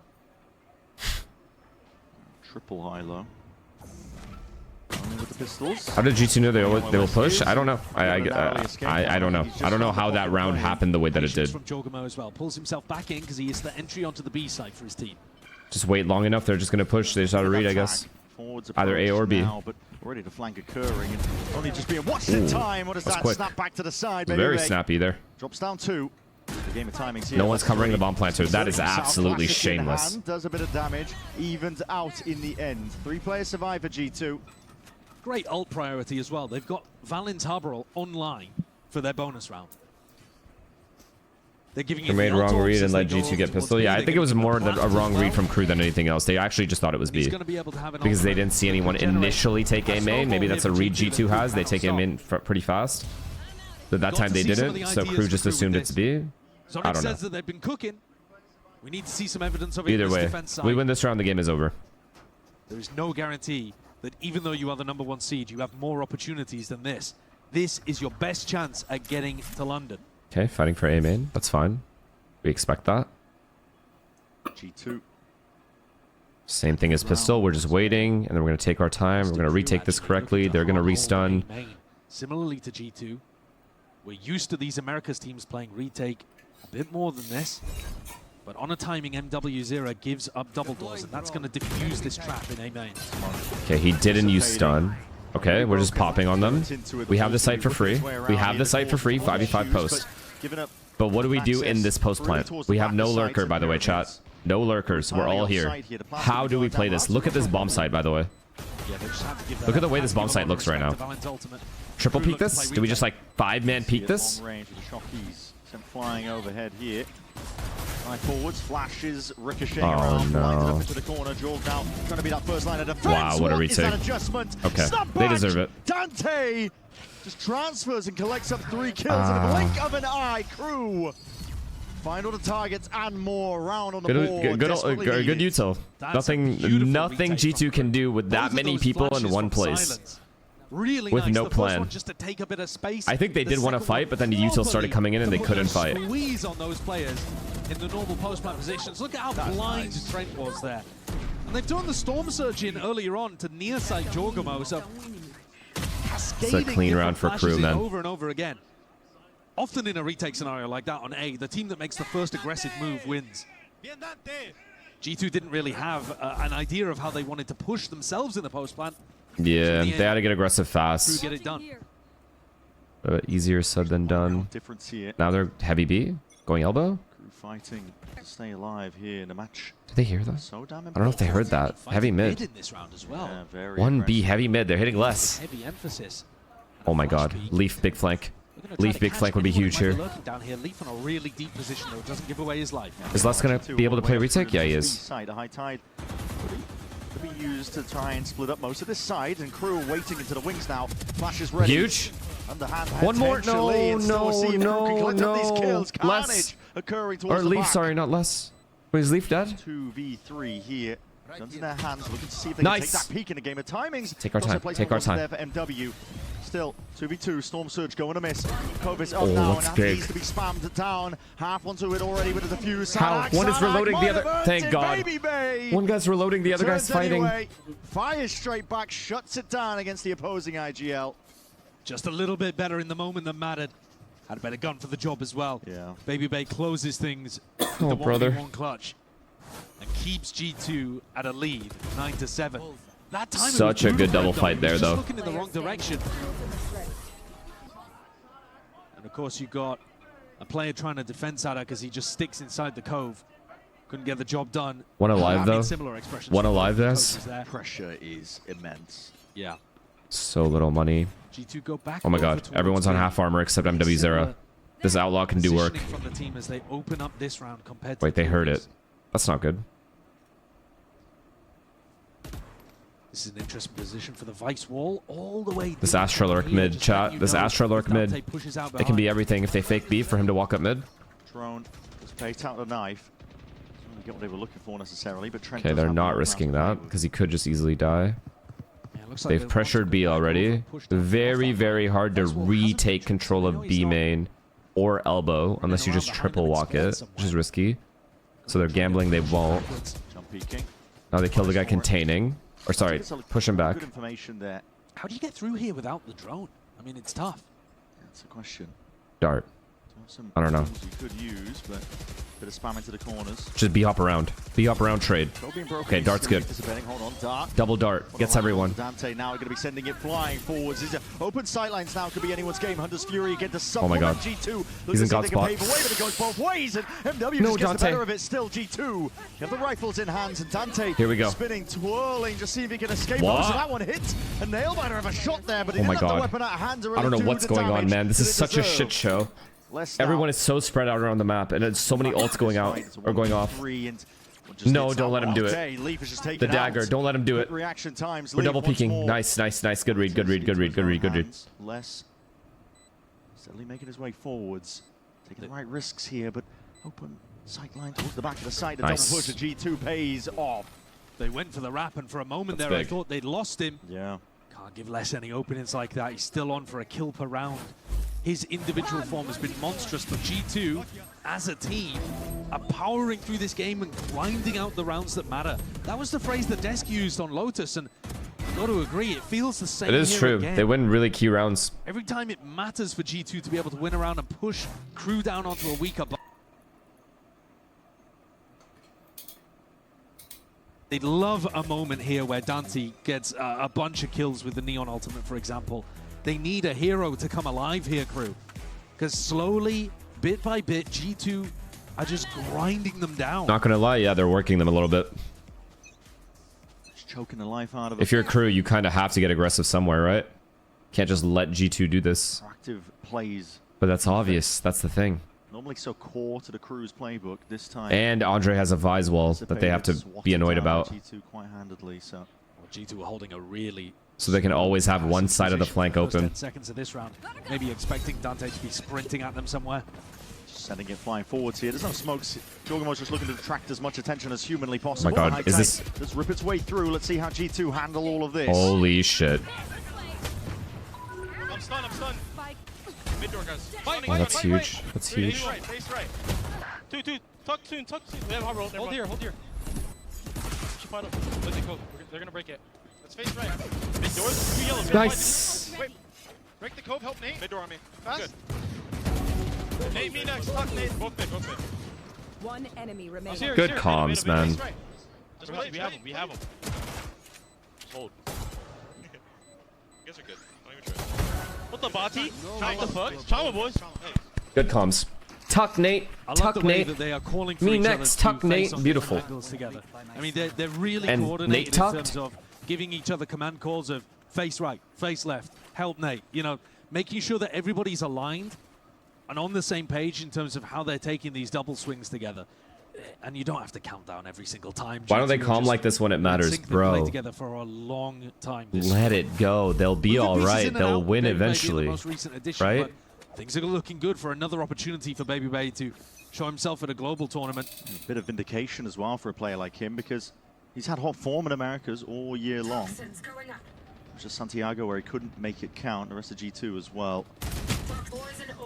Triple high-low. Only with the pistols. How did G2 know they will push? I don't know. I don't know. I don't know how that round happened the way that it Patience did. from Jorgamo as well. Pulls himself back in because he is the entry onto the B side for his team. Just wait long enough. They're just going to push. They just ought to read, I guess. Forwards Either A or B. now, but ready to flank occurring, and only just being watched in time. What is That's that? quick. Snap back to the side. Baby Very Ray. snappy there. Drops down 2. The game of timings here. No one's covering the bomb planter. That is South absolutely Classic in shameless. hand, does a bit of damage, evens out in the end. 3 players survive for G2. Great ult priority as well. They've got Valen's Harboral online for their bonus round. They're giving They it made the wrong ult read as and they let go G2 get towards pistol. B. Yeah, I They're think it was gonna more give the a plant wrong as read well. from crew than anything else. They actually just thought it was He's B. going to be able to have an Because ult they didn't see anyone generate initially take a aim A. snowball Maybe here that's a for read G2 G2 has. They that take will aim in pretty fast. But that Got time to they see some of didn't, the so ideas crew for just crew assumed with it's this. B. Sonic I don't know. says that they've been cooking. We need to see some evidence of it Either in this way, defense side. we win this round, the game is over. There is no guarantee that even though you are the #1 seed, you have more opportunities than this. This is your best chance at getting to London. Okay, fighting for A main. That's fine. We expect that. G2. Same thing as pistol. We're just waiting, and then we're going to take our time. We're going to retake this correctly. They're going to restun. Similarly to G2, we're used to these Americas teams playing retake a bit more than this. But on a timing, MW0 gives up double doors, and that's going to diffuse this trap in A main. Okay, he didn't use stun. Okay, we're just popping on them. We have the site for free. We have the site for free, 5v5 post. But what do we do in this post plant? We have no lurker, by the way, chat. No lurkers. We're all here. How do we play this? Look at this bomb site, by the way. Look at the way this bomb site looks right now. Triple peek this? Do we just like 5-man peek this? Sent flying overhead here. Right forwards, flashes, ricocheting Oh, around, blinded no. up into the corner. Jorg now trying to be that first line of defense. Wow, what a is that retake. adjustment? Okay, Snap they back. deserve it. Dante just transfers and collects up 3 kills in a blink of an eye. Crew find all the targets and more around on the board. Desperately Good needed. util. That's a beautiful Nothing retake G2 can do with that Both of many those people in flashes one from place. Silence. Really With nice. no The first plan. one just to take a bit of space. I think they The did want to second fight, one but then the util started properly coming in and they to put couldn't a fight. Squeeze on those players in the normal post-plant positions. Look at how blind Trent was there. And they've done the Storm Surge in earlier on to near side Jorgamo, so It's a clean round for Crew, man. Over and over again. Often in a retake scenario like that on A, the team that makes the first aggressive move wins. G2 didn't really have an idea of how they wanted to push themselves in the post plant. Yeah, they had to get aggressive Crew fast. get it done. Easier said than done. Difference here. Now they're heavy B, going elbow. Crew fighting to stay alive here in a match. Did they hear that? So damn I don't know if they heard that. Heavy mid. In this round as well. Yeah, very 1B aggressive. heavy mid. They're hitting less. Heavy emphasis. Oh my god. Leaf big flank. Leaf big flank would be huge here. Down here. Leaf in a really deep position though. Doesn't give away his life. Is Les gonna be able to play retake? Yeah, he is. Side, a high tide could be used to try and split up most of this side, and Crew waiting into the wings now. Flash is ready. Huge. Underhand One more. No, potentially, and still no, see if Crew can collect up these no. kills. Les. Carnage occurring Or towards the Leaf, back. sorry, not Les. Wait, is Leaf dead? 2v3 here. Guns in their hands, looking to see if they Nice. can take that peak in the game of timings. Take our Also time, placement take our wasn't time. there for MW. Still, 2v2, Storm Surge going to miss. Kovis up Oh, now, that's and big. needs to be spammed down. Half onto it already with a defuse. How? Sadak, One is Sadak reloading, the other- might have thank earned it, God. Baby Bay. One guy's reloading, the other guy's Turns fighting. Anyway, fires straight back, shuts it down against the opposing IGL. Just a little bit better in the moment than mattered. Had a better gun for the job as well. Yeah. Baby Bay closes things with Oh, the brother. 1v1 clutch and keeps G2 at a lead, 9-7. That time Such a good double fight there, though. Looking in the wrong direction. And of course, you got a player trying to defend Sadak because he just sticks inside the cove. Couldn't get the job done. One alive, I mean, though. similar expressions One from alive, both Des. coaches there. Pressure is immense. Yeah. So little money. G2 go back. Oh my over god. towards Everyone's on B. half armor except MW0. This outlaw can do work. Positioning from the team as they open up this round compared to Wait, they the heard previous. it. That's not good. This is an interesting position for the Vice wall all the way. This deep Astra lurk here, mid, just chat. letting you This know Astra lurk if Dante mid. pushes out It can be behind. everything if they fake B for him to walk up mid. Drone was baked out the knife. Doesn't really get what they were looking for necessarily, but Trent Okay, does they're have not the risking round to that play with. because he could just easily die. Yeah, it looks like They've they pressured want B to already. push down Very, off that very line. hard to Vice wall hasn't retake been control tricky. I of know he's B not- main or elbow unless you around just behind triple them, walk it's it, which is somewhere. risky. So they're gambling they won't. Jump peeking. Now they kill the guy containing. Or sorry, There's a- push him back. Good information there. How do you get through here without the drone? I mean, it's tough. That's a question. Dart. Some I don't know. tools you could use, but bit of spam into the corners. Just B hop around. B hop around trade. Kobe and Broken Okay, is Dart's still good. anticipating. Hold on, Dart. Double dart. Gets everyone. Dante now going to be sending it flying forwards. These are open sightlines now. Could be anyone's game. Hunter's Fury again to Oh my God. G2. He's in God's spot. Pave away, but it goes both ways, and MW No, just gets the Dante. better of it. Still G2. You have the rifles in hands, and Dante Here we go. spinning, twirling, just see if he can escape. What? Oh, so that one hit. A nail-biter of a shot there, but he Oh my didn't have the God. weapon at hand to really I don't know do what's the going on, damage man. This that is it such a shit deserved. show. Less now. Everyone is so spread out around the map, and it's so many ults going out or going off. No, don't let him do it. The dagger. Don't let him do it. Reaction times. We're double peeking. Nice, nice, nice. Good read, good read, good read, good read, good read. Less steadily making his way forwards, taking the right risks here, but open sight line towards the back of the site. The Nice. double push of G2 pays off. They went for the wrap, and for a moment That's there, big. I thought they'd lost him. Yeah. Can't give Les any openings like that. He's still on for a kill per round. His individual form has been monstrous, but G2, as a team, are powering through this game and grinding out the rounds that matter. That was the phrase that Desk used on Lotus, and I've got to agree, it feels the same It is here true. again. They win really key rounds. Every time it matters for G2 to be able to win around and push Crew down onto a weaker block. They'd love a moment here where Dante gets a bunch of kills with the Neon Ultimate, for example. They need a hero to come alive here, Crew. Because slowly, bit by bit, G2 are just grinding them down. Not gonna lie, yeah, they're working them a little bit. Just choking the life out of If you're a crew, you kind of have to get aggressive somewhere, right? Can't just let G2 do this. active plays. But that's obvious. That's the thing. Normally so core to the Crew's playbook. This time. And Andre has a Vise wall that they have to be annoyed about. G2 quite handedly, so. Well, G2 are holding a really... So they can always have one side of the position flank for the first open. 10 seconds of this round. Maybe expecting Dante to be sprinting at them somewhere. Sending it flying forwards here. There's no smokes. Jorgamo's just looking to attract as much attention as humanly possible. God, High is tide. this- Let's rip its way through. Let's see how G2 handle all of this. Holy shit. I'm stunned, I'm stunned. Mid door, guys. Oh, that's huge. That's huge. Face right, face right. Two. Tuck soon. We have hard roll. Hold here, hold here. fight up. Let it go. They're gonna break it. Let's face right. Mid doors. 2 yellow. Nice. Wait. Break the cove. Help Nate. Mid door on me. Fast. Good. Nate, me next. Fuck Nate. Both mid. Both mid. One enemy remaining. Here, Good here. comms, man. Right. Just play. We have him. We have him. Hold. You guys are good. Don't even try. What the body? What the fuck? Chama, boys. Good comms. Tuck Nate. I love Tuck the way Nate. that they are calling for Me each next, other Tuck to face Nate. off Beautiful. different angles together. I mean, they're really And coordinated Nate in tucked. terms of giving each other command calls of face right, face left, help Nate. You know, making sure that everybody's aligned and on the same page in terms of how they're taking these double swings together. And you don't have to count down every single time. Why don't they G2 calm just like this when it matters, sync and play bro? together for a long time. This Let it go. They'll be Moving all pieces right. in and They'll out, win Baby Bay being the eventually. most recent addition, Right? but things are looking good for another opportunity for Baby Bay to show himself at a global tournament. A bit of vindication as well for a player like him because he's had hot form in Americas all year long. Just Santiago where he couldn't make it count. The rest of G2 as well.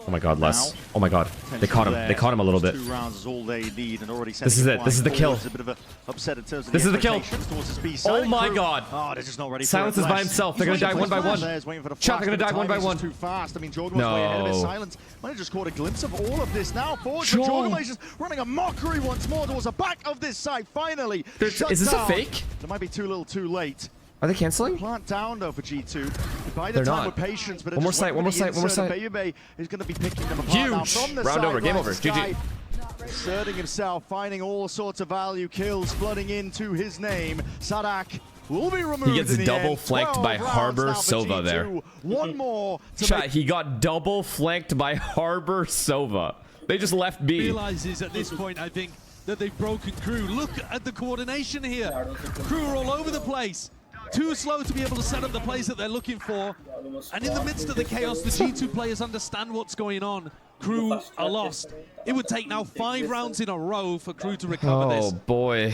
Oh my god, Les. Oh my god. They caught him. They caught him a little bit. 2 rounds is all they need and already This is it. This is the kill. A bit of a upset in terms of This is the kill. expectations towards his B Oh side. my Crew- god. Oh, they're just not ready Silence for it. is by Les. himself. He's They're gonna waiting die for one by his one. flash. There's waiting for the Chat, they're flash, gonna but die one by timing is one. just too fast. I mean, Jorgen was way ahead of his No. silence. Might have just caught a glimpse of all of this now. Forward for Joel. Jorgen is just running a mockery once more towards the back of this side. Finally, shut Is this a down. fake? There might be too little too late. Are they canceling? Plant down though for G2. By the They're time not. with patience, but One more sight, one more sight, one more sight. Baby Bay is going to be picking them apart now Huge. from the Round over. Game sidelines. over. GG. Sky asserting himself, finding all sorts of value, kills flooding into his name. Sadak will be removed. He gets in the double end. flanked 12 by rounds Harbor now for Sova G2. there. One more to Chat, make he got double flanked by Harbor Sova. They just left B. Realizes at this point, I think, that they've broken Crew. Look at the coordination here. Crew are all over the place. Too slow to be able to set up the plays that they're looking for. And in the midst of the chaos, the G2 players understand what's going on. Crew are lost. It would take now 5 rounds in a row for Crew to recover Oh this. boy.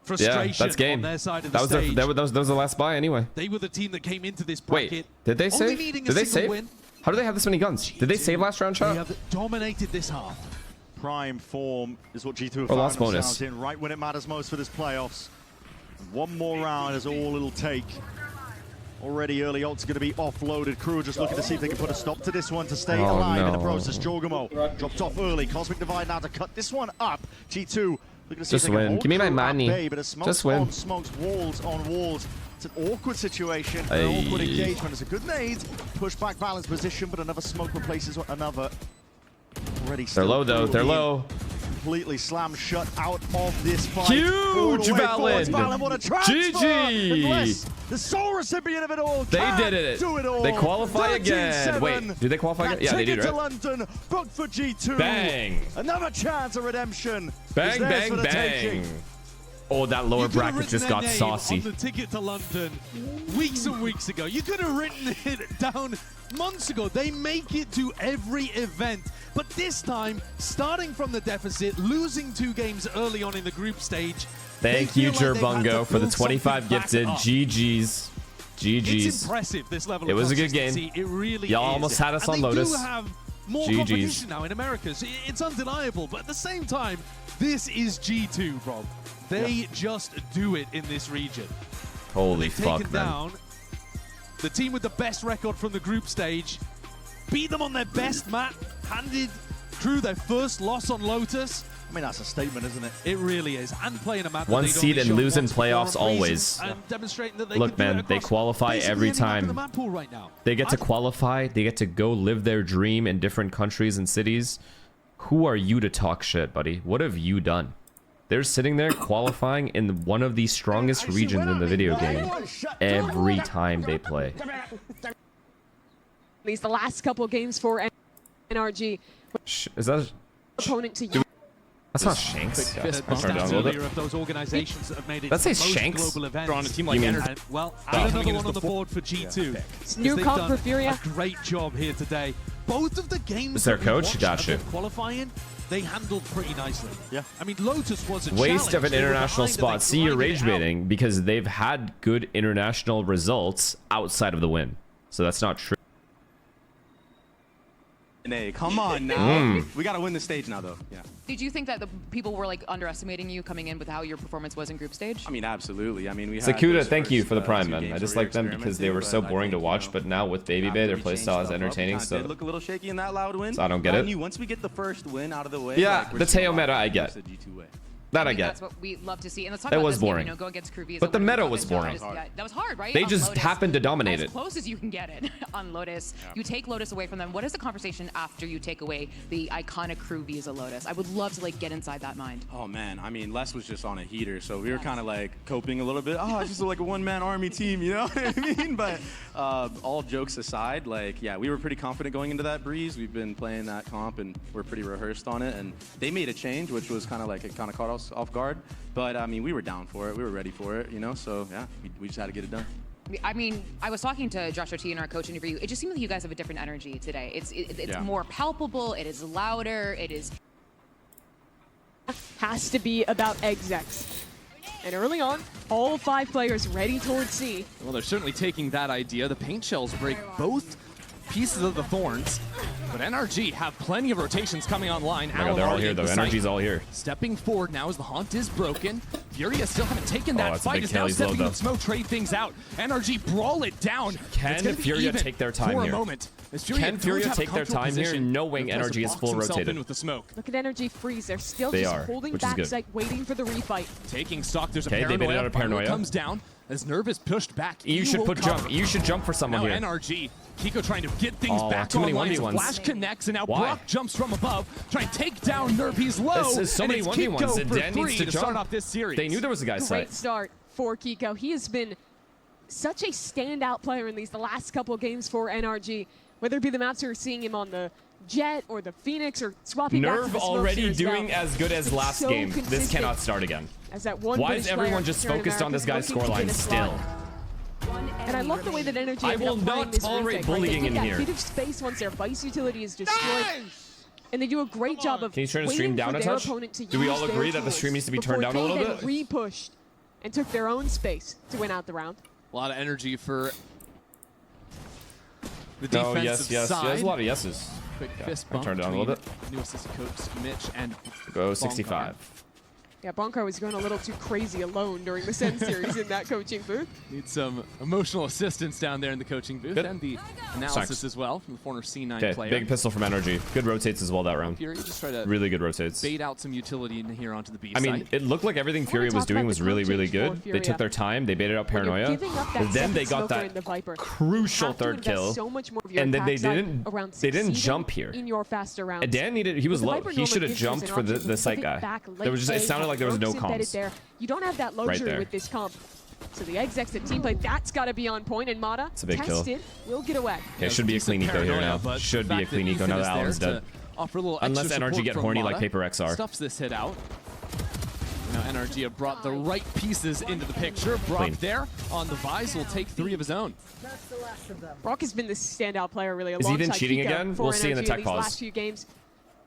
Frustration Yeah, that's game. on their side of the That was stage. that was the last buy anyway. They were the team that came into this bracket. Wait, did they only save? needing Did a they single save? win. How do they have this many guns? Did they save last round, They chat? have dominated this half. prime form is what G2 have Or found last bonus. themselves in right when it matters most for this playoffs. One more round is all it'll take. Already early ult's going to be offloaded. Crew just looking to see if they can put a stop to this one to stay Oh, alive in the no. process. Jorgamo dropped off early. Cosmic Divide now to cut this one up. G2 looking to see Just if they can win. hold Give me my Crew at money. bay, but as smokes Just win. on smokes, walls on walls. It's an awkward situation, an Ay. awkward engagement. It's a good nade. Push back balance position, but another smoke replaces another. Already They're still low though. Crew They're in. low. Completely slammed shut out of this fight. Huge, All the way forwards. Valid. Valid, what a transfer! GG. Unless the sole recipient of it all They can did it. do it all. They qualify again. 13-7. Wait, do they qualify again? That Yeah, they ticket did, to right? London, booked for G2. Bang. Another chance of redemption. Bang, is theirs bang, for the bang. taking. Oh, that lower You could have bracket written just their got name saucy. on the ticket to London weeks and weeks ago. You could have written it down months ago. They make it to every event. But this time, starting from the deficit, losing 2 games early on in the group stage. Thank they you, feel like they've had to Jerbungo, for the build something 25 back gifted. up. GG's. It's GG's. impressive, this level It of was a good consistency. game. It really Y'all is. almost had us And on they Lotus. do have more GG's. competition now in America. So it's undeniable. But at the same time, this is G2, Rob. They just do it in this region. Holy They've fuck, taken man. down the team with the best record from the group stage, beat them on their best map, handed Crew their first loss on Lotus. I mean, that's a statement, isn't it? It really is. And playing a map that One they'd seed only and shown lose in once before playoffs on always. reasons, and demonstrating that they Look, can do man, it they across qualify basically every any map in time. the map pool right now. They get to qualify. They get to go live their dream in different countries and cities. Who are you to talk shit, buddy? What have you done? They're sitting there qualifying in one of the strongest regions in the video game every time they play. At least the last couple of games for NRG. Is that... Opponent to you. That's not Shanks. Fist I turned down a bump little bit. earlier of those organizations that have made it Let's say to most Shanks. global events. They're on a team like You mean- Energy. And, well, and another one on the board for G2. New They've comp done for Furia. a great job here today. Both of the games Is their that we coach? watched Gotcha. of them qualifying, they handled pretty nicely. Yeah. I mean, Lotus was a Waste of challenge. an They were international behind and spot. they See, you're grinded rage it out. baiting because they've had good international results outside of the win. So that's not true. Nay, come on now. We got to win the stage now, though. Yeah. Did you think that the people were like underestimating you coming in with how your performance was in group stage? I mean, absolutely. I mean, we had Sakuda, those thank you first, for the prime, 2 man. games I just where we like them because they were so experimented, boring to but I watch, think, but now with Baby Bay, after their we playstyle changed is stuff up, entertaining, it kinda did so look a little shaky in that loud win. So I don't get But it. I knew once we get the first win out of the way, yeah, like, we're the just Teo gonna meta I lock get. the G2 way. That I think get. That's what we love to see. And let's talk That about was this game, boring. you know, go against Kruvi. But the meta was boring. That was hard, right? They On just Lotus, happened to dominate as it. close as you can get it on Lotus. You take Lotus away from them. What is the conversation after you take away the iconic Kruvi as a Lotus? I would love to like get inside that mind. Oh man, I mean, Les was just on a heater, so we were kind of like coping a little bit. Oh, it's just like a one-man army team, you know what I mean? But all jokes aside, like, yeah, we were pretty confident going into that Breeze. We've been playing that comp, and we're pretty rehearsed on it. And they made a change, which was kind of like, it kind of caught us off guard. But I mean, we were down for it. We were ready for it, you know? So yeah, we just had to get it done. I mean, I was talking to Joshua T in our coach interview. It just seemed like you guys have a different energy today. It's more palpable. It is louder. It is. Has to be about execs. And early on, all 5 players ready towards C. Well, they're certainly taking that idea. The paint shells break both pieces of the thorns, but NRG have plenty of rotations coming online. Oh my God, they're all here though. Energy's all here. Stepping forward now as the haunt is broken. Furia still haven't taken that that's a fight. big Is kill. now He's stepping low, in smoke, trade things out. NRG brawl it down. Can It's gonna be Furia even take their time for here? a moment. Can Furia take their time here, knowing Energy is full rotated? With the smoke. Look at Energy freeze. They're still They just are, holding which is back good. sight, waiting for the refight. Taking stock. There's a Okay, they made it out of paranoia. Comes down as Nerve is pushed back. You should put jump. You should jump for someone Now here. NRG. Kiko trying to get things back too many online. 1v1s. Flash connects, and now Why? Brock jumps from above, trying to take down Nerve. He's low. This is so and many it's 1v1s. Kiko And for Dan needs 3 to start jump. off this series. They knew there was a guy Great site. start for Kiko. He has been such a standout player in the last couple of games for NRG. Whether it be the maps we're seeing him on the Jet or the Phoenix or swapping back to Nerve the Smokes already here as well. doing as good as last so game. This consistent. cannot start again. As that one Why British is everyone player just here in focused on this America guy's looking to get scoreline a slot. still? And I love the way that Energy I ended will up playing not this tolerate retake, right? bullying They in get here. that bit of space once their Vice utility is destroyed. And they do a great job of Can you turn the waiting stream down for a their touch? opponent to Do we use all their agree that the tools stream needs to be turned before down a little they then bit? repushed and took their own space to win out the round. A lot of energy for the No, defensive yes. side. There's a lot of yeses. Quick Yeah, fist I bump turned it down a little bit. between New assistant coach Mitch and Go Bonkar. 65. Yeah, Bonkar was going a little too crazy alone during the Sen series in that coaching booth. Need some emotional assistance down there in the coaching booth Good. and the analysis Sucks. as well from the former C9 Okay, player. big pistol from Energy. Good rotates as well that round. Fury just try to Really good rotates. bait out some utility in here onto the B I mean, side. it looked like everything wanna Fury was talk doing about was the really, comp really change for good. They took Furia. their time. They baited out When you're Paranoia. giving up that But then they second got smoker in that the Viper, crucial have to third invest kill. so much more of your And then they attack side didn't around succeeding jump here. in your faster rounds. And Dan needed, he was But the low. Viper He normally should have gives you jumped an for option the to site pivot guy. back There was just, late it sounded like there was no Rogue's embedded comms. there. You don't have that luxury there. with this comp. So the execs and team play, that's got to be on point, and Mata, It's a big kill. tested, will get away. Okay, it should be a clean eco here now. Should be a clean eco now that Alan's dead. Offer a little Unless extra NRG support get from horny like Mata. Paper XR. Stuffs this hit out. Now NRG have brought the right pieces into the picture. Brock Clean. there on the Vise will take 3 of his own. Brock has been the standout player really Is he even alongside cheating Kiko again? for We'll see in the NRG tech these pause. last few games.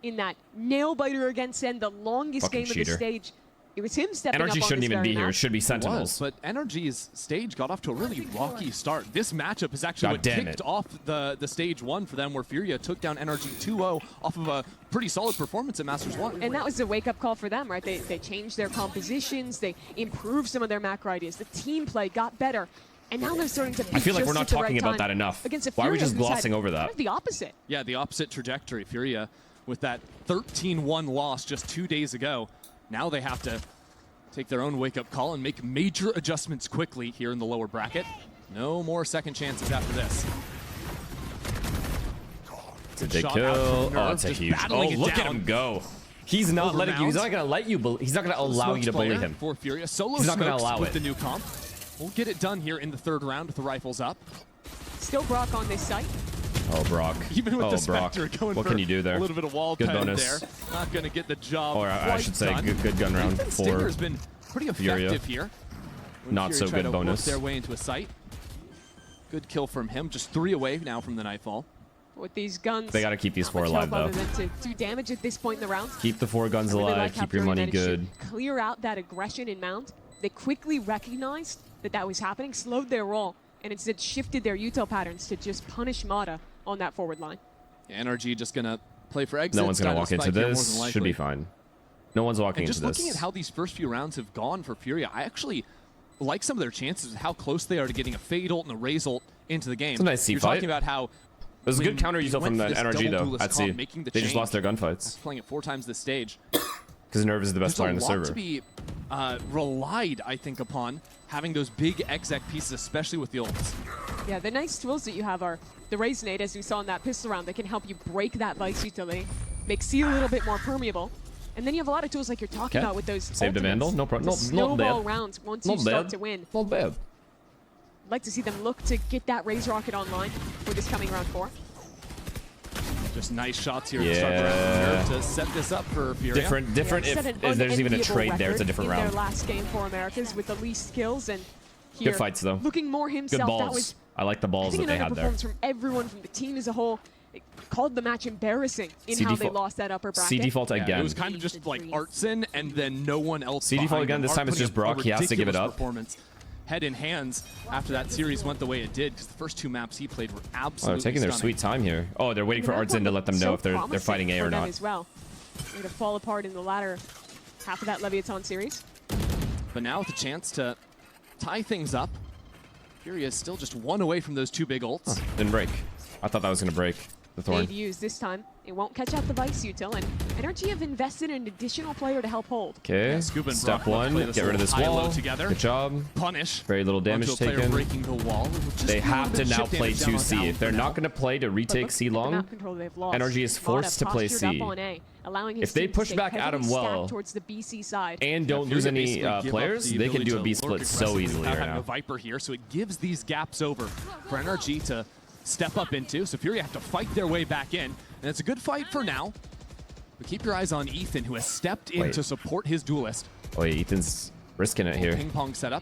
In that nail biter against Sen, the longest Fucking game of cheater. the stage. It was him stepping up Energy on shouldn't this even very be here. It map. should be Was, Sentinels. but NRG's stage got off to a really rocky start. This matchup is actually God what damn kicked it. off the stage 1 for them, where Furia took down NRG 2-0 off of a pretty solid performance at Masters 1. And that was a wake-up call for them, right? They changed their compositions, they improved some of their macro ideas, the team play got better, and now they're starting to peak I feel like just we're not at the talking right about time that enough. against a Why are we Furia just who's had glossing over that? kind of the opposite. Yeah, the opposite trajectory. Furia with that 13-1 loss just 2 days ago. Now they have to take their own wake-up call and make major adjustments quickly here in the lower bracket. No more second chances after this. It's a big Shot out kill. from Oh, Nerve, it's a just huge. Oh, battling it look at down. him go. He's not Over letting you. He's mounds. not gonna let you. He's not gonna allow you to bully Player him. For Furia. Solo He's not gonna smokes allow with it. the new comp. We'll get it done here in the 3rd round with the rifles up. Still Brock on this site. Oh, Brock. Even with oh, the Brock. Spectre going What for can you do there? a little bit of wall Good pen bonus. there. Not going to get the job Or I quite should say, done. good gun round Even for Stinger's been pretty Furia. effective here. When Not Furia so try good to bonus. work their way into a site. Good kill from him. Just 3 away now from the Nightfall. With these guns, They got to keep these 4 much alive, help though. other than to do damage at this point in the round. Keep the 4 guns I really alive. like how Keep your Fury money managed to good. clear out that aggression in Mount. They quickly recognized that that was happening, slowed their roll, and instead shifted their util patterns to just punish Mata on that forward line. NRG just gonna play for exits. No one's gonna walk into this. Should be fine. fine. No one's walking And into just this. looking at how these first few rounds have gone for Furia, I actually like some of their chances, how close they are to getting a Fade ult and a Raze ult into the game. It's a nice C You're fight. talking about how It was a good counter we util from went the for this NRG double though duelist at C. comp, making the They just change lost their gunfights. playing it 4 times this stage. Because Nerve is the best player on the There's a lot server. to be relied, I think, upon having those big exec pieces, especially with the ults. Yeah, the nice tools that you have are the Raze nade, as we saw in that pistol round, that can help you break that Vice utility, make C a little bit more permeable. And then you have a lot of tools like you're talking about with those Saved a Vandal, no problem. the Not snowball bad. rounds once Not you start bad. to win. Not bad. I'd like to see them look to get that Raze rocket online for this coming round 4. Just nice shots here at the start of the round Nerve to set this up for Furia. Different Set if an there's even a unenviable trade there, it's a record different in round. their last game for Americas with the least kills, and here, Good fights though. looking more Good himself. That balls. was, I like the I balls think, that they another had there. performance from everyone, from the team as a whole. It called the match embarrassing in C how they default. lost that upper bracket. C default Yeah, again. it was kind of just like Artson and then no one else. C default behind again, him. this Art time it's putting just up a Brock, he has to give it ridiculous up. Performance. Head in hands after that series went the way it did, because the first 2 maps he played were Oh, absolutely they're taking their stunning. sweet time here. Oh, they're waiting for Artson to let them know if they're fighting A or not. As well. They're going to fall apart in the latter half of that Leviathan series. But now with a chance to tie things up, Furia is still just 1 away from those 2 big ults. Didn't break. I thought that was gonna break the Thorn. They'd use this time. It won't catch out the Vice util, and NRG have invested in an additional player to help hold. Okay, Scuba and step Brock one, play this get rid of this little high-low wall. together. Good job. Punish. Very little damage onto a player taken. breaking the wall. Just They a little have bit to of now chip play damage down on 2C. Down If they're for not now. going to play to retake But C look at the long, map control they've lost. NRG is forced to Mata play postured C. up on A, allowing his If they team to push stay back heavily Adam stacked well towards the BC side. and don't Furia lose any basically give up players, the they can ability do a to B lurk split so aggressively easily without right having a now. Viper here, so it gives these gaps over for NRG to step up into. So Furia have to fight their way back in, and it's a good fight for now. But keep your eyes on Ethan, who has stepped in Wait. to support his duelist. Oh, yeah, Ethan's risking it here. Ping pong setup.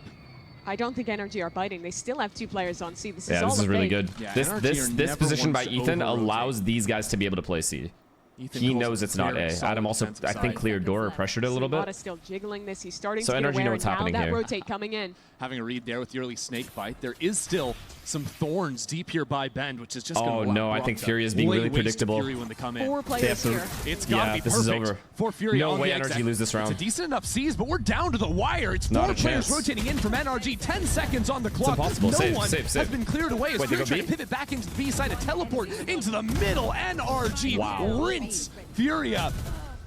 I don't think NRG are biting. They still have 2 players on C. This Yeah, is all this is a really fake. good. Yeah, This NRG this are this never position by ones to Ethan over-rotate. allows these guys to be able to play C. Ethan He calls knows it it's not very A. solid Adam also, defensive I think, side. cleared door or pressured it a little Mata bit. still jiggling this. He's starting So to get NRG know aware, what's and now happening that here. rotate coming in. Having a read there with the early snake bite. There is still some thorns deep here by Bend, which is just Oh, going to no, I think Fury is being really predictable. Fury when they come in. 4 players here. It's got to Yeah, be this perfect is over. for Fury No on way the NRG exec. lose this round. It's a decent enough seas, but we're down to the wire. It's Not 4 a players chance. rotating in from NRG. 10 seconds on the clock. impossible. No Save, one save, has save. been cleared away as Wait, they Fury go trying to B? pivot back into the B side, a teleport into the middle. NRG Wow. rinse Furia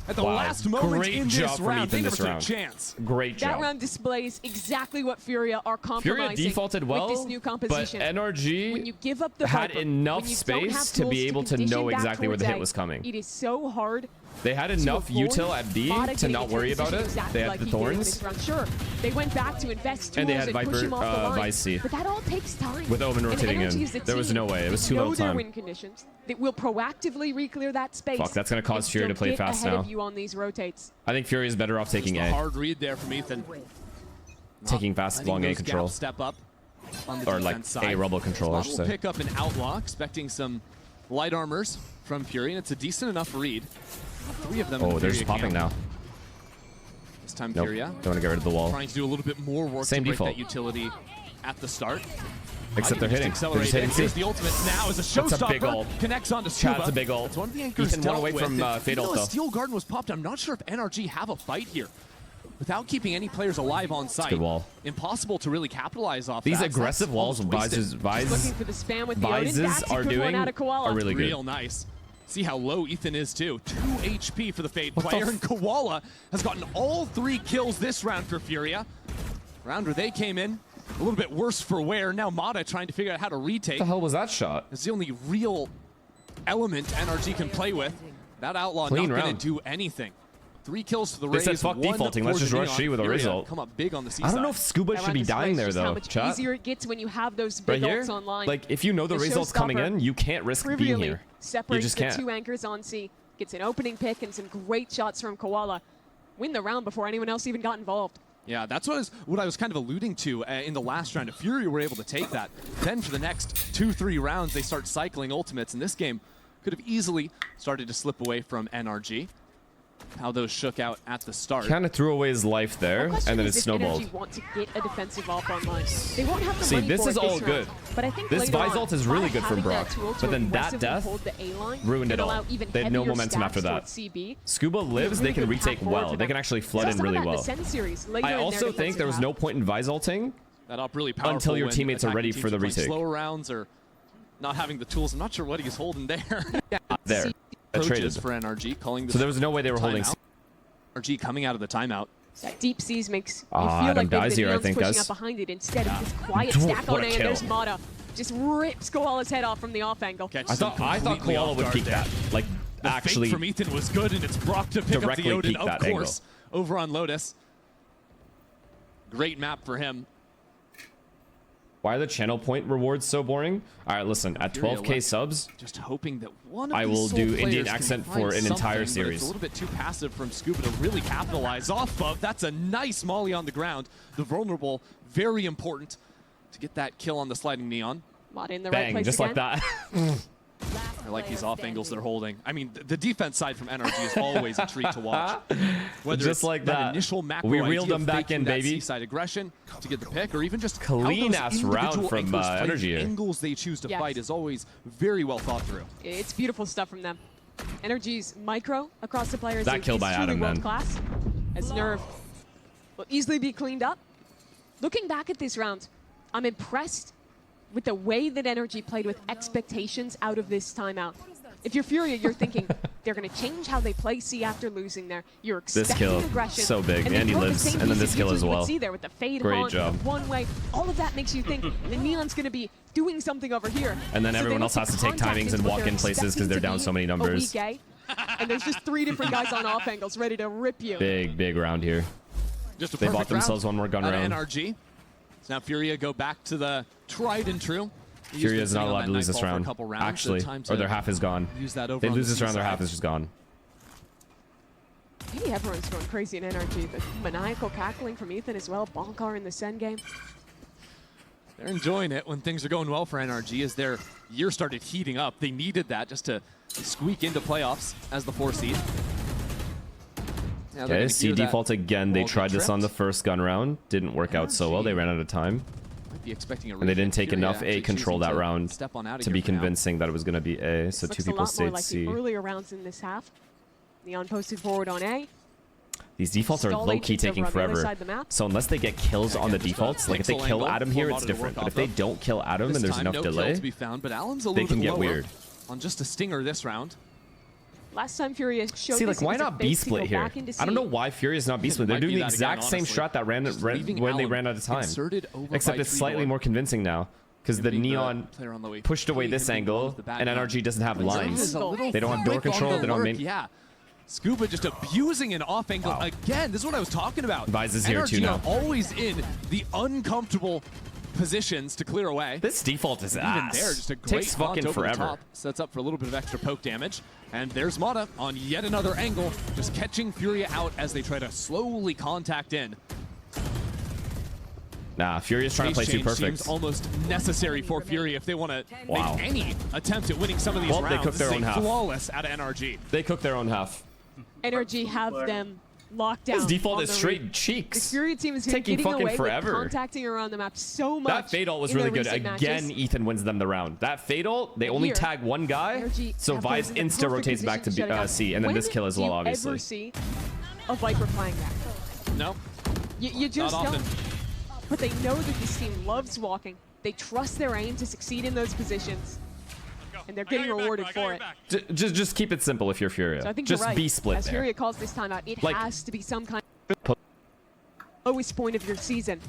at the Wow. last moment Great in job this from round. Ethan They never this took a round. chance. Great That job. round displays exactly what Furia are compromising Furia defaulted well, with this new but composition. NRG when you give up the had Viper, enough when you don't have space to be tools able to condition know back exactly where the towards hit A, was coming. It is so hard. They had to enough avoid util at B Mata to getting not into worry about position it. exactly They had like the he did in thorns. this round. Sure, they went back to invest tools And they had push Viper, him off the line. Vice C. But that all takes time. With Omen And rotating NRG in. is the There was team no way. It was that too little know their time. win conditions. That will proactively re-clear that space. Fuck, that's gonna cause and Fury to still play get fast ahead now. of you on these rotates. I think Fury is better off taking Just a A. hard read there from Ethan. Taking fast Letting long A those control. gaps step up on the Or like defense side. A rubble control, I should We'll say. pick up an Outlaw, expecting some light armors from Fury, and it's a decent enough read. 3 of them in Oh, the they're Furia just popping camp. now. This time Nope. Furia Don't want to get rid of the wall. trying to do a little bit more work Same to break default. that utility at the start. Except they're hitting. They're just hitting C. Here's the ultimate now as a That's a big showstopper. ult. Connects onto Scuba. Chad's a big ult. It's one of the anchors Ethan one dealt away with, from and Fade even ult though a though. Steel Garden was popped, I'm not sure if NRG have a fight here. Without keeping any players alive on site, good wall. impossible to really capitalize off These that. aggressive That's walls almost Vises, wasted. Looking for the spam with the Odin. Vises That's a are good one doing out of Koala. are really good. Real nice. See how low Ethan is too. 2 HP for the Fade What the player, f- and Koala has gotten all 3 kills this round for Furia. Round where they came in, a little bit worse for wear. Now Mata trying to figure out how to retake. What the hell was that shot? It's the only real element NRG can play with. That Outlaw Clean not going round. to do anything. 3 kills to the They Raze. said fuck 1 defaulting, for let's just the rush Neon. C with a Furia result. Come up big on the C I don't know side. if Scuba That should round be dying displays there just how though. much Chat. easier it gets when you have those Right big here, ults online. like if you know the results coming showstopper in, you can't risk being trivially here. You separates just the can't. 2 anchors on C. Gets an opening pick and some great shots from Koala. Win the round before anyone else even got involved. Yeah, that's what I was kind of alluding to in the last round. If Fury were able to take that, then for the next 2-3 rounds, they start cycling ultimates, and this game could have easily started to slip away from NRG. how those shook out at the start. Kind of threw away his life there, and then it snowballed. If want to get a defensive off online. They won't have the See, money this for is it all round, good. But I think This Visalt is really good from Brock, but then that death ruined it all. They had no momentum after that. Scuba lives, they can retake well. They can actually flood in really well. I also think there was no point in Visalting that up really powerful until your teammates are ready for the retake. Slow rounds or not having the tools. I'm not sure what he's holding there. There. Traded for NRG, calling so there was no way they were holding. NRG coming out of the timeout. That deep seas makes you feel Adam like dies here, I think, pushing guys. up behind it instead of this quiet stack What on a A, and kill. there's Mata. Just rips Koala's head off from the off angle. I thought Koala would peek that. Like, the actually. fake from Ethan was good, and it's Brock to pick up directly the Odin, peek of that course, over on Lotus. Great map for him. Why are the channel point rewards so boring? All right, listen. At 12K subs, just hoping that one of I will do Indian accent for an entire series. It's a little bit too passive from Scuba to really capitalize off of. That's a nice molly on the ground. The vulnerable, very important to get that kill on the sliding neon. In the Bang, right place just again. like that. I like these off angles they're holding. I mean, the defense side from NRG is always a treat to watch. Whether Just like that. initial macro We reeled idea them of back in, faking that baby. seaside aggression to get the pick, or even just Clean how those ass round individual from anglers play, NRG the here. angles they choose to fight is always very well thought through. It's beautiful stuff from them. Energy's micro across the players That is kill by truly Adam, man. world class. As Nerve will easily be cleaned up. Looking back at this round, I'm impressed with the way that Energy played with expectations out of this timeout. If you're Furia, you're thinking they're going to change how they play C after losing there. You're expecting kill, aggression. so big. And And he they throw the lives, same and then piece this of kill YouTube as you would well. see there with the fade Great haunt, job. the one way. All of that makes you think the Neon's going to be doing something over here. And then So everyone they else look has to take contact timings into and what walk they're in places because they're expecting down to so many be numbers. a weak A. And there's just 3 different guys on off angles ready to rip you. Big round here. Just a They perfect bought themselves round one more gun out of round. NRG. So now Furia go back to the tried and true. Furia is not allowed to lose this round, Rounds, actually, so time or to their half is gone. use that over They on lose the this round, their C half side. is just gone. Maybe everyone's going crazy in NRG. The maniacal cackling from Ethan as well. Bonkar in the Sen game. They're enjoying it when things are going well for NRG as their year started heating up. They needed that just to squeak into playoffs as the 4 seed. Now they're Okay, gonna C gear that default again. They wall get tried this on the tripped. first gun round. Didn't work out so well. They ran out of time. Might be expecting a And they didn't take Furia enough A actually control choosing that to round step on out of to here be for now. convincing that it was going to be A. So Looks 2 a people lot more stayed like C. the earlier rounds in this half. Neon posted forward on A. These defaults are Stalling low-key things over taking on the other forever. side of the map. So unless they get kills on the defaults, like if they pixel kill angle Adam for here, Mata it's to different. work But if off they of. don't kill Adam This and there's time, enough no delay, kill to be found, but Alan's a they little can bit get lower weird. on just a stinger this round. Last time Furia showed See, this, like, it why was a not fake B to split go here? back into I don't C. know why Furious not B split. They're Might be doing the that exact again, same honestly. strat that ran Just when leaving they Alan ran out of time. inserted over Except by it's slightly Treebor. more convincing now because the Giving Neon player on the way pushed away free, this him being one angle of the bad and guys. NRG doesn't have This lines. is a little They don't have door quick on control. the They don't work, main. Yeah. Scuba just abusing an off angle again. This is what I was talking about. Vise is here NRG too now. are always in the uncomfortable positions to clear away. This default is Even ass. there, just a great Takes haunt fucking over the forever. top. Sets up for a little bit of extra poke damage. And there's Mata on yet another angle, just catching Furia out as they try to slowly contact in. Nah, Furious trying to play Phase too change perfect. seems almost necessary for Furia if they want to Wow. make any attempt at winning some of these Well, they rounds. cooked their This own is half. flawless out of NRG. They cook their own half. NRG have them locked down. His default on is the straight read. The cheeks. Fury team is Taking getting fucking away forever. with contacting around the map so much. That Fatal was in really their good. recent Again, matches. Ethan wins them the round. That Fatal, they only Here, tag one guy, Energy so have Vise played in the insta perfect rotates back to position shut it down. C, and then this When kill as do well, you obviously. ever see a Viper playing that? No, You just not don't. often. But they know that this team loves walking. They trust their aim to succeed in those positions. And they're getting rewarded for it. Just keep it simple if you're Furia. So I think just you're right. be split As there. Furia calls this time out, it Like- has to be some kind of lowest point of your season.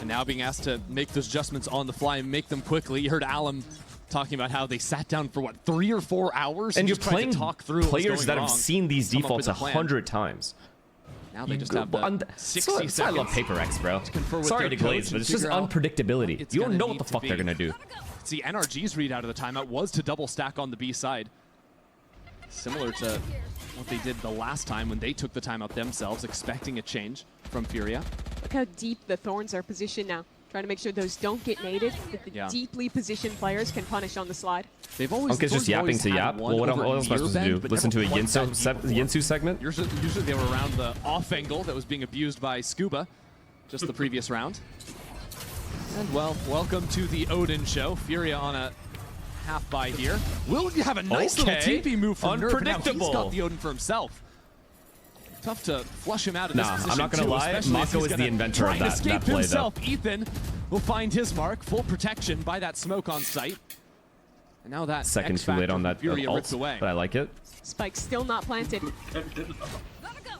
And now being asked to make those adjustments on the fly and make them quickly. You heard Alum talking about how they sat down for, what, 3 or 4 hours? And you're just tried to playing talk through what was players going that have wrong, seen these come up defaults with a plan. 100 times. Now they just have the 60 seconds. I love Paper X, bro. confer with Sorry their to glaze, coach but and it's just figure out unpredictability. what it's You don't gonna know what need the to fuck they're be. gonna do. See, NRG's read out of the timeout was to double stack on the B side. Similar to what they did the last time when they took the timeout themselves, expecting a change from Furia. Look how deep the Thorns are positioned now. Trying to make sure those don't get naded, that the deeply positioned players can punish on the slide. They've always Uncle's just yapping to yap. Well, what else am I supposed to do? Listen to a Yinsu segment? Usually they were around the off angle that was being abused by Scuba just the previous round. And well, welcome to the Odin show. Furia on a half buy here. Will have a nice little TP move from Nerf. Now he's got the Odin for himself. Tough to flush him out of this position. I'm not gonna lie. Mako is the inventor of that play, though. Ethan will find his mark. Full protection by that smoke on site. And now that second too late on that ult, away. but I like it. Spike still not planted.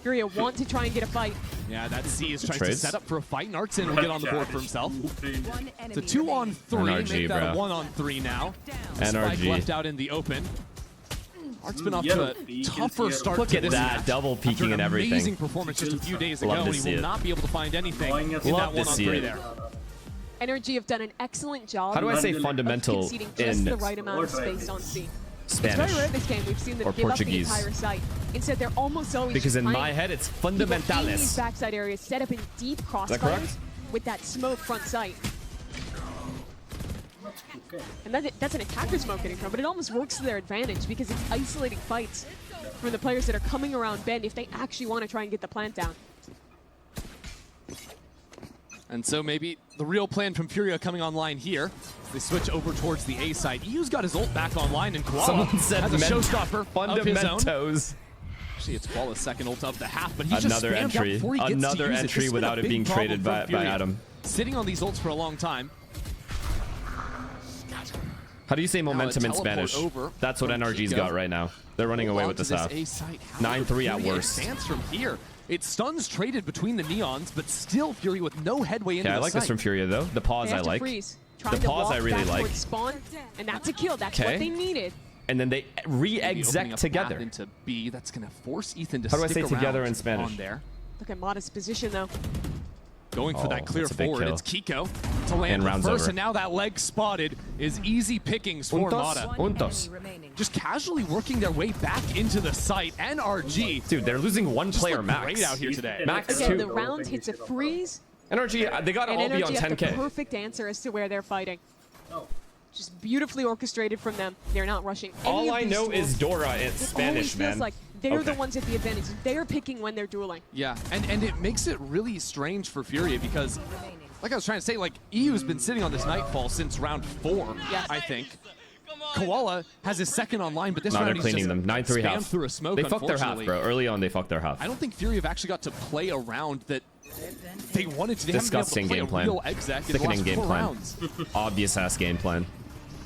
Furia want to try and get a fight. Yeah, that C is trying to set up for a fight, and Artson will get on the board for himself. It's a 2-on-3, NRG, make that bro. a 1-on-3 now. NRG. Spike left out in the open. Art's been off to a tougher start Look to at this that, match. double peeking After and an everything. amazing performance just a few days ago, and he will not be able to find anything in that 1-on-3 there. NRG have done an excellent job. How do I say of fundamental conceding just in the right amount of space on C. Spanish It's very rare this game we've seen them or give Portuguese? up the entire site. Instead, they're almost always Because in playing my head, it's people in these fundamentales. backside areas set up in deep that crossfires correct? with that smoke front sight. And that's an attacker smoke getting from, but it almost works to their advantage because it's isolating fights from the players that are coming around bend if they actually want to try and get the plant down. And so maybe the real plan from Furia coming online here. They switch over towards the A side. EU's got his ult back online, and Koala Someone said has a showstopper of his own. fundamentos. Actually, it's Koala's second ult of the half, but he's Another just spammed out entry. before he gets to Another use entry This has without been a it being big traded problem by for Furia. Adam. Sitting on these ults for a long time. How do you say Now a momentum in teleport Spanish? over That's what from NRG's Kiko. got right now. They're running away with this half. 9-3 at worst. Advance from here. It stuns traded between the Neons, but still Fury with no headway into Yeah, I the like site. this from Furia though. The pause They I have to like. freeze. The Trying to pause walk I really back like. towards spawn, and that's a kill. That's what they needed. And then they Maybe opening re-exec up together. path into B. That's going to force Ethan to How do I stick say together around in Spanish? on there. Look at Mata's position though. Going for that clear that's a big forward. kill. It's Kiko to land And the rounds first, over. and now that leg spotted is easy pickings for Mata. Untos. Just casually working their way back into the site. NRG. Dude, they're losing one player look max. great out here today. Max Again, 2. the round hits a freeze, NRG, they got to and all be NRG on have the 10K. perfect answer as to where they're fighting. Just beautifully orchestrated from them. They're not rushing any All of I these know is duels. Dora. It's It Spanish, always feels man. like they're the Okay. ones at the advantage. They're picking when they're dueling. Yeah, and it makes it really strange for Furia because, like I was trying to say, like EU's been sitting on this Nightfall since round 4, I think. Koala has his second online, but this No, round they're he's cleaning just them. 9-3 spammed half. through a smoke, They fucked their half, unfortunately. bro. Early on, they fucked their half. I don't think Fury have actually got to play a round that they wanted to. They Disgusting haven't been able to play game a plan. real exec in the Sickening last game 4 plan. rounds. Obvious ass game plan.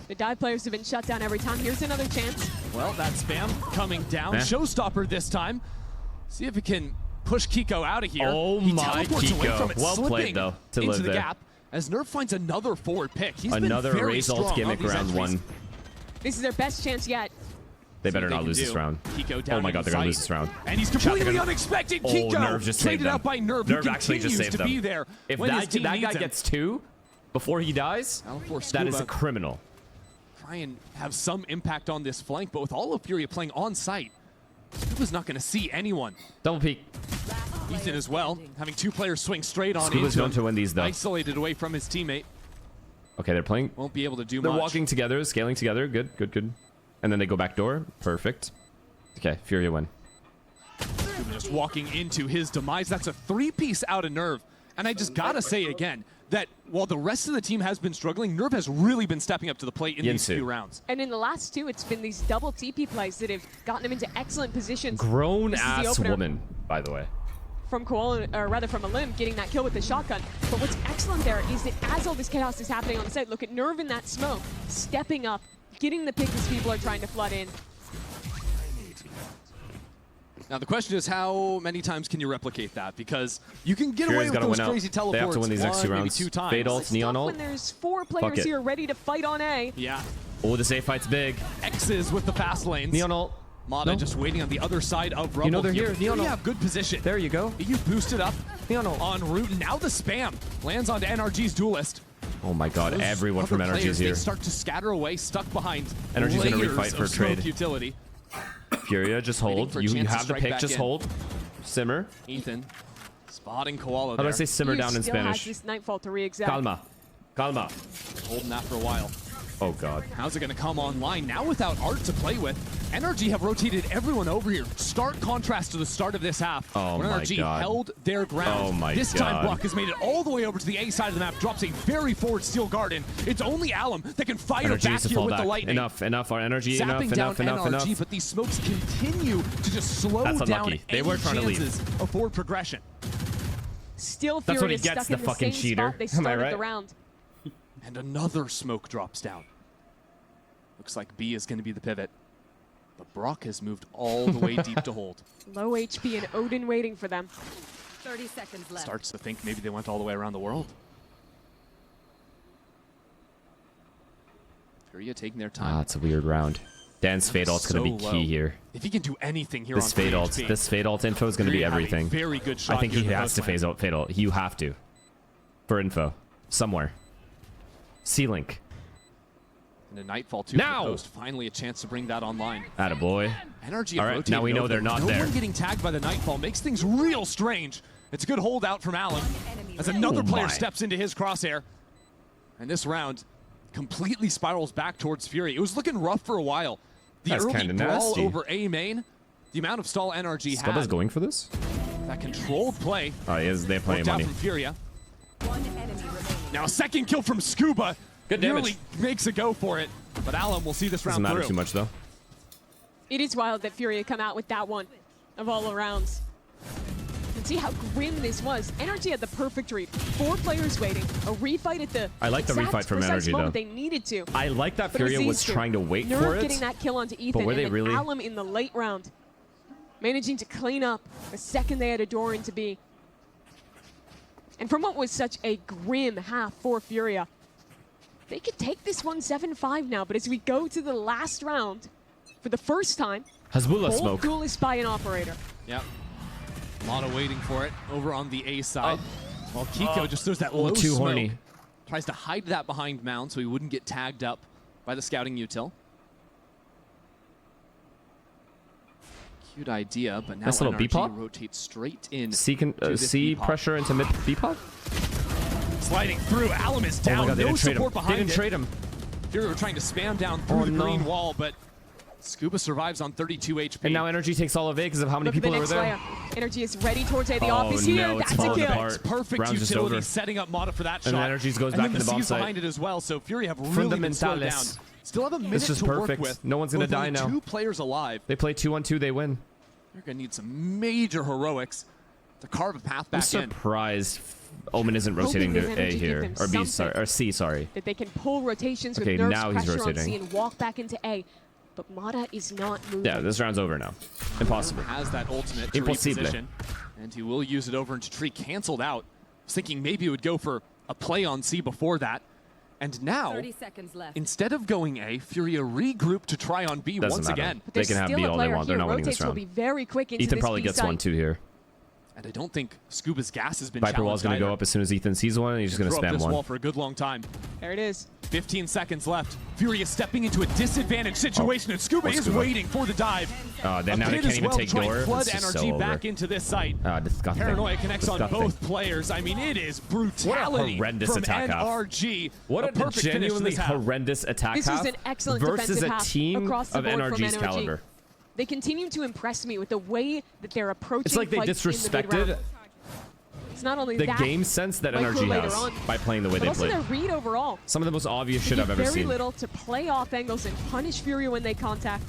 The dive players have been shut down every time. Here's another chance. Well, that spam coming down. Eh. Showstopper this time. See if it can push Kiko out of here. Oh he my teleports away Kiko. from it, Well slipping played, though, to into live the there. gap as Nerf finds another forward pick. He's Another been very Raise strong ult on gimmick these round entries. 1. This is their best chance yet. They See better what they not can lose this do. round. Kiko down Oh my in god, they're gonna sight. lose this round. And he's completely unexpected. Oh, Kiko Nerv just saved traded them. out by Nerv, who Nerv actually just continues saved to them. be there If when his that team guy needs him. gets 2 before he dies, that is a criminal. Try and have some impact on this flank, but with all of Furia playing on site, Scuba's not going to see anyone. Double peek. Ethan as well, having 2 players swing straight on Scuba's into known him, to win these, though. isolated away from his teammate. Okay, they're playing. Won't be able to do They're much. walking together, scaling together. Good, good, good. And then they go back door. Perfect. Okay, Furia win. Scuba just walking into his demise. That's a 3-piece out of Nerv. And I just gotta say again, that while the rest of the team has been struggling, Nerv has really been stepping up to the plate in these Yinsu. few rounds. And in the last 2, it's been these double TP plays that have gotten them into excellent positions. Grown This is the ass opener woman, by the way. from Koala, or rather from Alim, getting that kill with the shotgun. But what's excellent there is that as all this chaos is happening on the site, look at Nerv in that smoke, stepping up, getting the pick as people are trying to flood in. Now the question is, how many times can you replicate that? Because you can get Furia's away with gotta those win out. crazy teleports They have to win these next 2 1, maybe rounds. 2 times. Fade ult, It's Neon tough ult. when there's 4 Fuck players it. here ready to fight on A. Yeah. Oh, this A fight's big. X's with the fast lanes. Neon ult. Mata No. just waiting on the other side of Rumble. You know they're here. Neon You ult. have good position. There you go. You boosted up Neon ult. en route. Now the spam lands onto NRG's duelist. Oh my god, Those everyone other from NRG players, is here. They start to scatter away, stuck behind NRG's gonna layers refight for of a trade. smoke utility. Furia, just hold. for a You chance to have the strike pick, back just in. hold. Simmer. Ethan spotting Koala How do there. I say simmer Hughes down in still has Spanish? this Nightfall to re-exec. Calma. Calma. Holding that for a while. Oh, God. How's it going to come online? Now without Art to play with, NRG have rotated everyone over here. Stark contrast to the start of this half. Oh, when my NRG God. held their ground. Oh, my this God. time, Buck has made it all the way over to the A side of the map, drops a very forward steel garden. It's only Alum that can fire Energy back needs to here fall with back. the lightning. Enough. Our energy. Zapping down Enough. NRG, but these smokes continue to just slow That's down unlucky. They any were trying to leave. chances of forward progression. Still That's what he Furious gets, stuck the in the fucking same cheater. spot they Am I started right? the round. And another smoke drops down. Looks like B is going to be the pivot. But Brock has moved all the way deep to hold. Low HP and Odin waiting for them. 30 seconds left. Starts to think maybe they went all the way around the world. Furia taking their time. It's a weird round. Dan's Fade ult's going to be key here. If he can do anything here This on Fade ult, PHP, this Fade ult info is going to be Furia have a everything. very good shot I think here he in the has to post lane. phase out Fade ult. You have to. For info. Somewhere. C-Link. And a Nightfall too. Now! For the post. Finally a chance to bring that online. Attaboy. NRG All right, now we know they're not no there. one getting tagged by the Nightfall makes things real strange. It's a good holdout from Allen as another player steps into his crosshair. And this round completely spirals back towards Fury. It was looking rough for a while. The That's early kinda brawl nasty. over A main, the amount of stall NRG Scubba's had. going for this? That controlled play. Oh, he is. They have plenty of Worked out money. from Furia. Now a second kill from Scuba. Good damage. Nearly makes a go for it. But Allen will see this Doesn't round matter through. too much, though. It is wild that Furia come out with that one of all rounds. And see how grim this was. NRG had the perfect read. 4 players waiting. A refight at the I like the exact refight from precise NRG, moment though. they needed to. I like that But it Furia was easy. trying to wait Nerve for it. getting that kill onto Ethan, were they and then really- Alum in the late round, managing to clean up the second they had a door into B. And from what was such a grim half for Furia, they could take this one 7-5 now. But as we go to the last round, for the first time, Hezbollah both smoke. duelists by an operator. Yep. Lotta waiting for it over on the A side. While Kiko just throws that low too smoke. horny. Tries to hide that behind Mound so he wouldn't get tagged up by the scouting util. Cute idea, but now Nice little NRG B-pop. rotates straight in. C, to this C B-pop. pressure into mid B-pop? Sliding through, Alum is Oh down. my God, they no didn't trade support him. They behind didn't it. trade him. Fury were trying to spam down through Oh, the no. green wall, but Scuba survives on 32 HP. And now Energy takes all of it because of how many Look at the people are next there. layer. Energy is ready towards A. The Oh, off is here. no, it's That's a falling kill. apart. Perfect Round's just utility over. setting up Mata for that And shot. then Energies goes and back then to the bomb C's site. behind it as well, so Fury have really been slowed down. Fundamentales. Still have a minute This is to perfect. work with. No one's gonna With die only now. 2 players alive. They play 2-on-2, they win. They're going to need some major heroics to carve a path I'm back in. surprised Omen isn't rotating Hoping to his A energy here. gives them Or B, something. sorry. Or C, sorry. That they can pull rotations with Okay, nerves now he's pressure on rotating. C and walk back into A. But Mata is not moving. Yeah, this round's over now. Impossible. Has that ultimate to Impossible. reposition, and he will use it over into Tree. Canceled out. I was thinking maybe it would go for a play on C before that. And now, 30 seconds left. instead of going A, Furia regroup to try on B Doesn't once matter. again. But They there's can have still B a all they player want. They're here. not winning this Rotates will round. be very quick into Ethan this probably B gets site. 1-2 here. And I don't think Scuba's gas has been Viper Wall's going to challenged go up as soon as Ethan sees one, and he's just going to Throw up spam this wall one. for a good long time. There it is. 15 seconds left. Furia stepping into a disadvantaged situation, and Scuba is Scuba. waiting for the dive. Then now they Pit can't as even well take to try and door. flood This is so energy over. back into this site. Disgusting. Paranoia connects Disgusting. on both players. I mean, it is brutality horrendous from attack half. NRG. What a perfect finish to genuinely this half. horrendous attack This half was an excellent versus defensive a half team across the of board from NRG's NRG. caliber. They continue to impress me with the way that they're approaching It's like they fights in the mid-round. disrespected It's not only the that, game sense that like NRG later has on, by playing the way but they also play. their read overall. Some of the most obvious They shit do I've ever very seen. little to play off angles and punish Fury when they contact.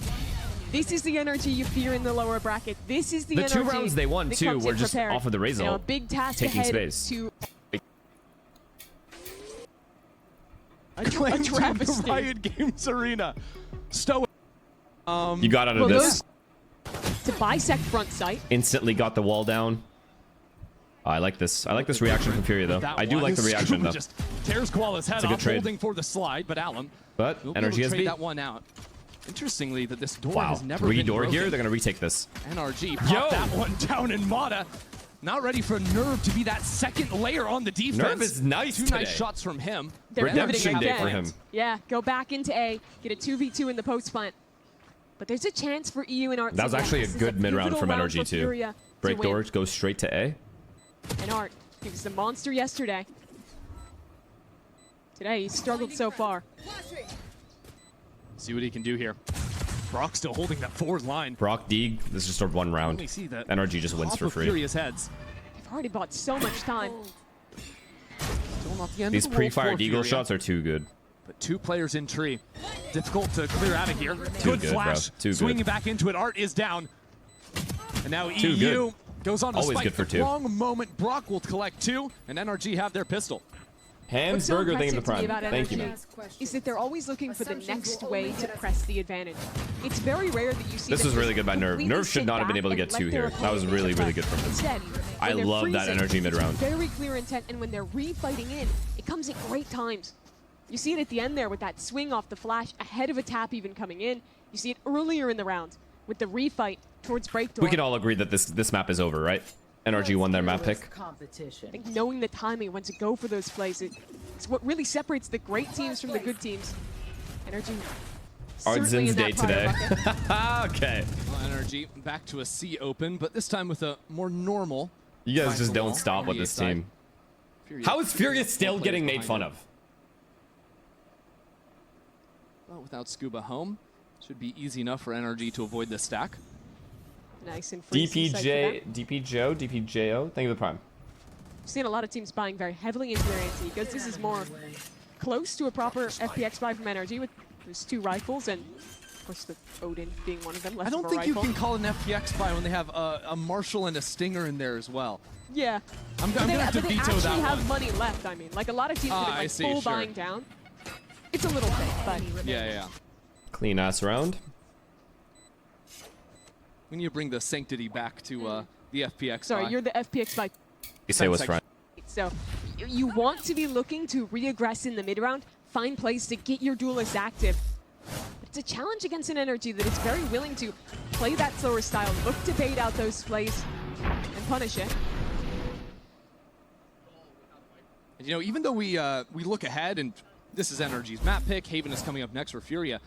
This is the energy you fear in the lower bracket. This is the The energy 2 rounds they won, that too, comes were in just prepared. off of the Razor, Now, a big task taking ahead space. to Claim to the travesty. Riot Games Arena. Stoic. You got out of well, this. to bisect front sight. Instantly got the wall down. Oh, I like this. I like this reaction from Furia, though. That I do one. like the reaction, Scuba though. just tears Koala's head It's a good off, trade. holding for the slide, but Allen But will be able Energy to has trade B. that one out. Interestingly, that this door Wow. has never 3 been door broken. here. They're going to retake this. NRG popped that one down, and Mata not ready for Nerve to be that second layer on the defense. Nerve is nice 2 today. nice shots from him. They're Redemption pivoting day again. for him. Yeah, go back into A, get a 2v2 in the post plant. But there's a chance for EU and Art. That was to win. actually a This is good mid-round pivotal from round Energy, for too. Furia to Break win. door, goes straight to A. And Art, he was the monster yesterday. Today, he's struggled so far. See what he can do here. Brock still holding that forward line. Brock, Deeg, this is just a one round. Only see that NRG just wins top for of free. Furious heads. They've already bought so much time. Still not the end These of the world pre-fired for Eagle Furia. shots are too good. But 2 players in tree. Difficult to clear out of here. Too Good good, flash. bro. Too Swinging good. back into it. Art is down. And now Too EU good. goes on to Always spike. good for The 2. wrong moment. Brock will collect 2, and NRG have their pistol. What's so Hamburger thing in the impressive to me prime. about Thank you, NRG man. is that they're always looking for the next way to press the advantage. It's very rare that you see This them was really just good by Nerve. completely Nerve should sit not have been back able to and get let 2 their here. That was opponent really, take really a good from him. Instead, I when they're love that freezing, energy mid-round. Very clear intent, and when they're refighting in, it comes at great times. You see it at the end there with that swing off the flash ahead of a tap even coming in. You see it earlier in the round with the refight towards breakdoor. We can all agree that this map is over, right? NRG won their map pick. I think knowing the timing when to go for those plays, it's what really separates the great teams from the good teams. Energy. Artzin's day today. Okay. Well, NRG back to a C open, but this time with a more normal. You guys just rifle don't wall stop on with the this A side. team. How is Furious still getting made fun of? Well, without Scuba home, should be easy enough for NRG to avoid this stack. Nice and free C-side for them. DPJO, thank you for the prime. I've seen a lot of teams buying very heavily into their anti because this is more close to a proper FPX buy from NRG with those 2 rifles and, of course, the Odin being one of them. I don't think you can call an FPX buy when they have a Marshall and a Stinger in there as well. Yeah. I'm going to have to but veto they actually that have one. money left, I mean. Like, a lot of teams that are I like see, full sure. buying down. It's a little thick, but... Yeah. Clean ass round. We need to bring the sanctity back to the FPX Sorry, buy. you're the FPX buy. You say what's right. So you want to be looking to re-aggress in the mid-round, find plays to get your duelists active. But it's a challenge against an energy that is very willing to play that slower style, look to bait out those plays, and punish it. You know, even though we look ahead, and this is NRG's map pick, Haven is coming up next for Furia.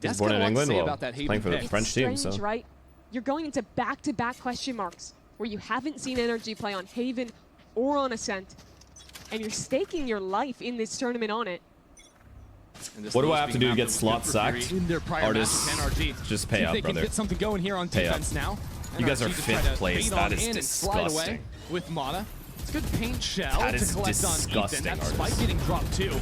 He's born in England. Well, about that he's Haven playing for the pick. French team, Strange, so. right? You're going into back-to-back question marks where you haven't seen NRG play on Haven or on Ascent, and you're staking your life in this tournament on it. What do I have to do to get slot sacked? In their prior Artists, match with NRG. just pay See if up, they brother. can get something going here on Pay up. defense now. You guys are NRG to try 5th to place. bait That on is in and slide away disgusting. with Mana. It's a good paint shell That to is collect on Ethan. disgusting, That Artis. spike getting dropped too.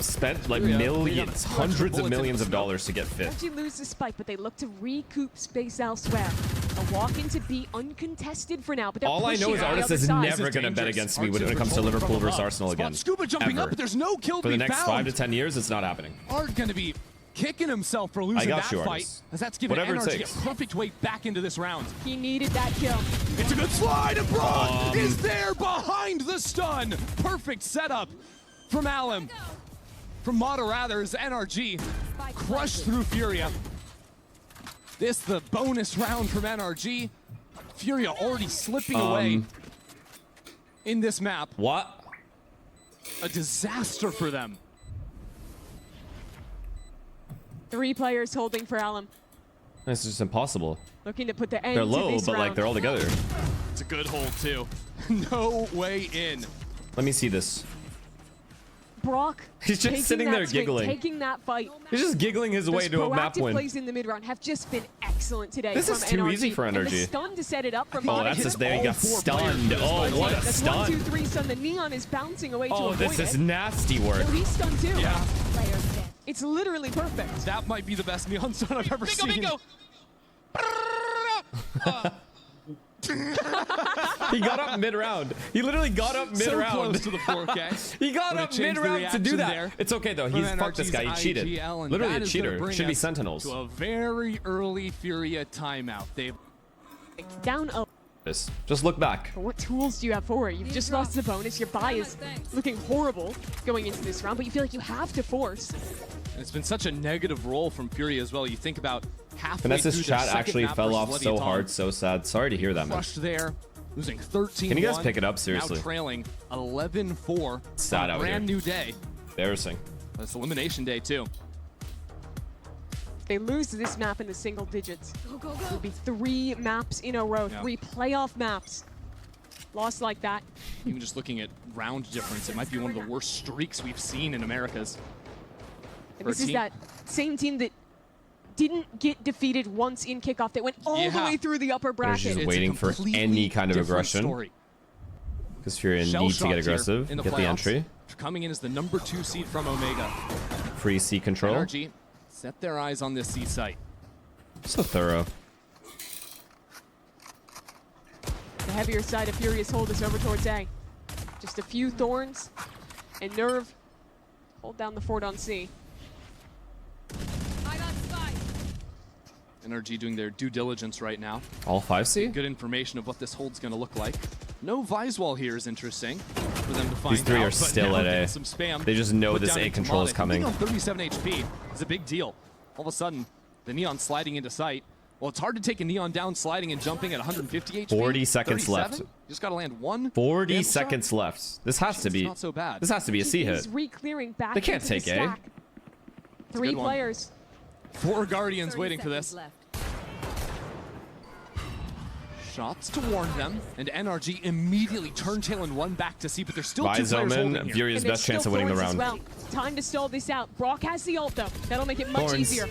Spent like Furia, millions, they got hundreds of bullets millions into of the dollars to get 5th. NRG lose the spike, but they look to recoup space elsewhere. A walk into B uncontested for now, but they're All I know pushing is on the Artis other is side. never going to bet against me when it comes to Artis Liverpool from versus above. Arsenal again. Scuba jumping Ever. up, but there's no kill to For the be next found. 5 to 10 years, it's not happening. Art going to be kicking himself for losing got that you, fight, Artis. as that's given Whatever it NRG takes. a perfect way back into this round. He needed that kill. It's a good slide, and Brock is there behind the stun. Perfect setup from Alum. From Mata rather, as NRG crushed through Furia. This the bonus round from NRG. Furia already slipping away in this map. What? A disaster for them. 3 players holding for Alum, This is just impossible. looking to put the end They're to low, this but like round. they're all together. It's a good hold too. No way in. Let me see this. Brock He's just taking sitting that there swing, giggling. taking that fight. He's just giggling his way Those to a map proactive win. plays in the mid round have just been excellent today. This from is too NRG. easy for And the NRG. stun to set it up from Oh, Mata. that's Hit just there. He all got 4 players stunned. for this Oh, fight. what a That's 1, 2, stun. 3 stun. The Neon is bouncing away to Oh, avoid this is it. nasty work. Oh, he's stunned too. Yeah. It's literally perfect. That might be the best neon stun I've ever seen. Bingo! He got up mid-round. He literally got up So mid-round. close to the 4K. He got Would up it change the mid-round to do reaction that. there It's okay though. from He's fuck this NRG's guy. He cheated. IGL, and Literally that a is gonna cheater. bring Should be us Sentinels. To a very early Furia timeout. They've Down 0. Just look back. But what tools do you have for it? You've just lost the bonus. Your buy is looking horrible going into this round, but you feel like you have to force. And it's been such a negative role from Furia as well. You think about halfway Vanessa's through their chat second actually map fell versus off Bloody so Atom. hard, so sad. Sorry to hear that, man. Crushed there, losing 13-1. Can you guys pick it up, seriously? Now trailing 11-4. Sad on a out brand here. new day. Embarrassing. It's elimination day too. They lose this map in the single digits. It'll be 3 maps in a row, 3 playoff maps. Lost like that. Even just looking at round difference, it might be one of the worst streaks we've seen in Americas. And this is that same team that didn't get defeated once in kickoff. They went all the way through the upper bracket. They're just waiting for any kind of aggression. Because Furia needs to get aggressive, get the entry. Coming in as the #2 seed from Omega. Free C control. NRG set their eyes on this C site. So thorough. The heavier side of Furia's hold is over towards A. Just a few thorns, and Nerve hold down the fort on C. NRG doing their due diligence right now. All 5C? Good information of what this hold's going to look like. No Viswall here is interesting for them to find out. These three are still at A. Some spam They just know this A control is coming. Being on 37 HP is a big deal. All of a sudden, the Neon sliding into sight. Well, it's hard to take a Neon down sliding and jumping at 150 HP. 40 seconds 37? left. You just got to land one. 40 seconds left. This has to be. Not so bad. This has to be a C hit. Re-clearing back. They can't take A. 3 players. 4 Guardians waiting for this. Shots to warn them, and NRG immediately turn tail and run back to C, but there's still 2 players holding here. Furia's best chance of winning the round. Well. Time to stall this out. Brock has the ult though. That'll make it much easier.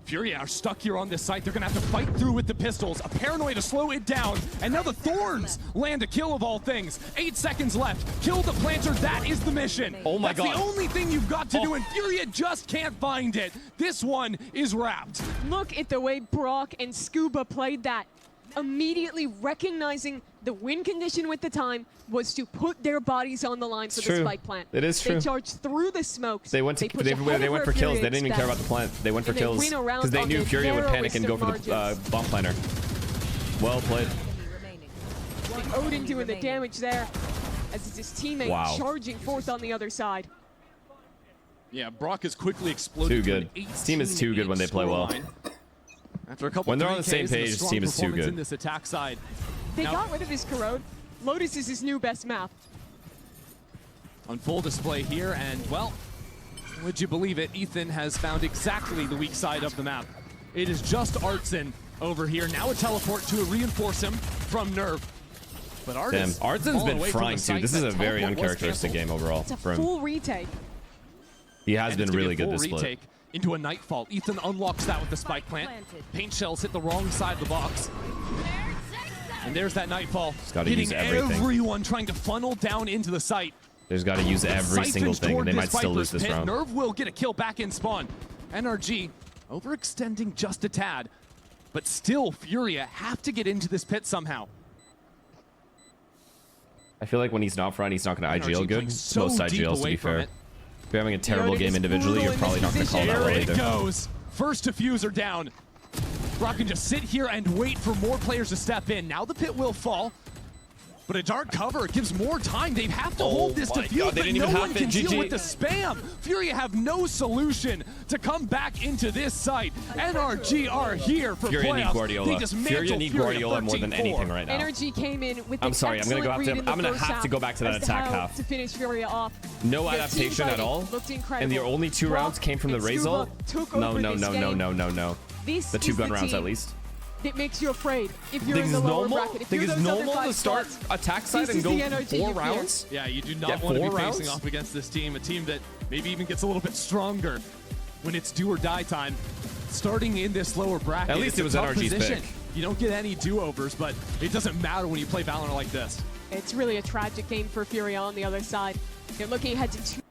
Furia are stuck here on this site. They're gonna have to fight through with the pistols. A paranoia to slow it down, and now the Thorns land a kill of all things. 8 seconds left. Kill the planter. That is the mission. Oh my God. That's the only thing you've got to do, and Furia just can't find it. This one is wrapped. Look at the way Brock and Scuba played that. Immediately recognizing the win condition with the time was to put their bodies on the line for the spike plant. It is true. They charged through the smokes. They went for kills. They didn't even care about the plant. They went for kills because they knew Furia would panic and go for the bomb planter. Well played. Odin doing the damage there as it's his teammate charging forth on the other side. Yeah, Brock is quickly exploding. Too good. This team is too good when they play well. After a couple when they're on the same page, this team is too good. In this attack side. They got rid of his corrode. Lotus is his new best map. On full display here, and well, would you believe it? Ethan has found exactly the weak side of the map. It is just Artson over here. Now a teleport to reinforce him from Nerve. But Artson's been frying too. This is a very uncharacteristic game overall. It's a full retake. He has been really good this split. Into a Nightfall. Ethan unlocks that with the spike plant. Paint shells hit the wrong side of the box. And there's that Nightfall. Hitting everyone, trying to funnel down into the site. There's got to use every single thing, and they might still lose this round. Nerve will get a kill back in spawn. NRG overextending just a tad, but still Furia have to get into this pit somehow. I feel like when he's not front, he's not going to IGL good. Most IGLs, to be fair. If you're having a terrible game individually, you're probably not going to call that well either. There it goes. First diffuser down. Brock can just sit here and wait for more players to step in. Now the pit will fall. But a dark cover gives more time. They have to hold this defuse, but no one can deal with the spam. Furia have no solution to come back into this site. NRG are here for Furia playoffs. need Guardiola. Furia need Guardiola more than anything right now. NRG came in with I'm sorry, I'm going to go after him. I'm going to have to go back to that attack half. To finish Furia off. No adaptation at all. And the only 2 rounds came from the Razor. No. The 2 gun rounds at least. It makes you afraid if you're in the lower bracket. If think it's normal to start attack side and go 4 rounds? Yeah, you do not want to be facing off against this team, a team that maybe even gets a little bit stronger when it's do or die time. Starting in this lower bracket, at least it was NRG's pick. You don't get any do-overs, but it doesn't matter when you play Valorant like this. It's really a tragic game for Furia on the other side. They're looking ahead to 2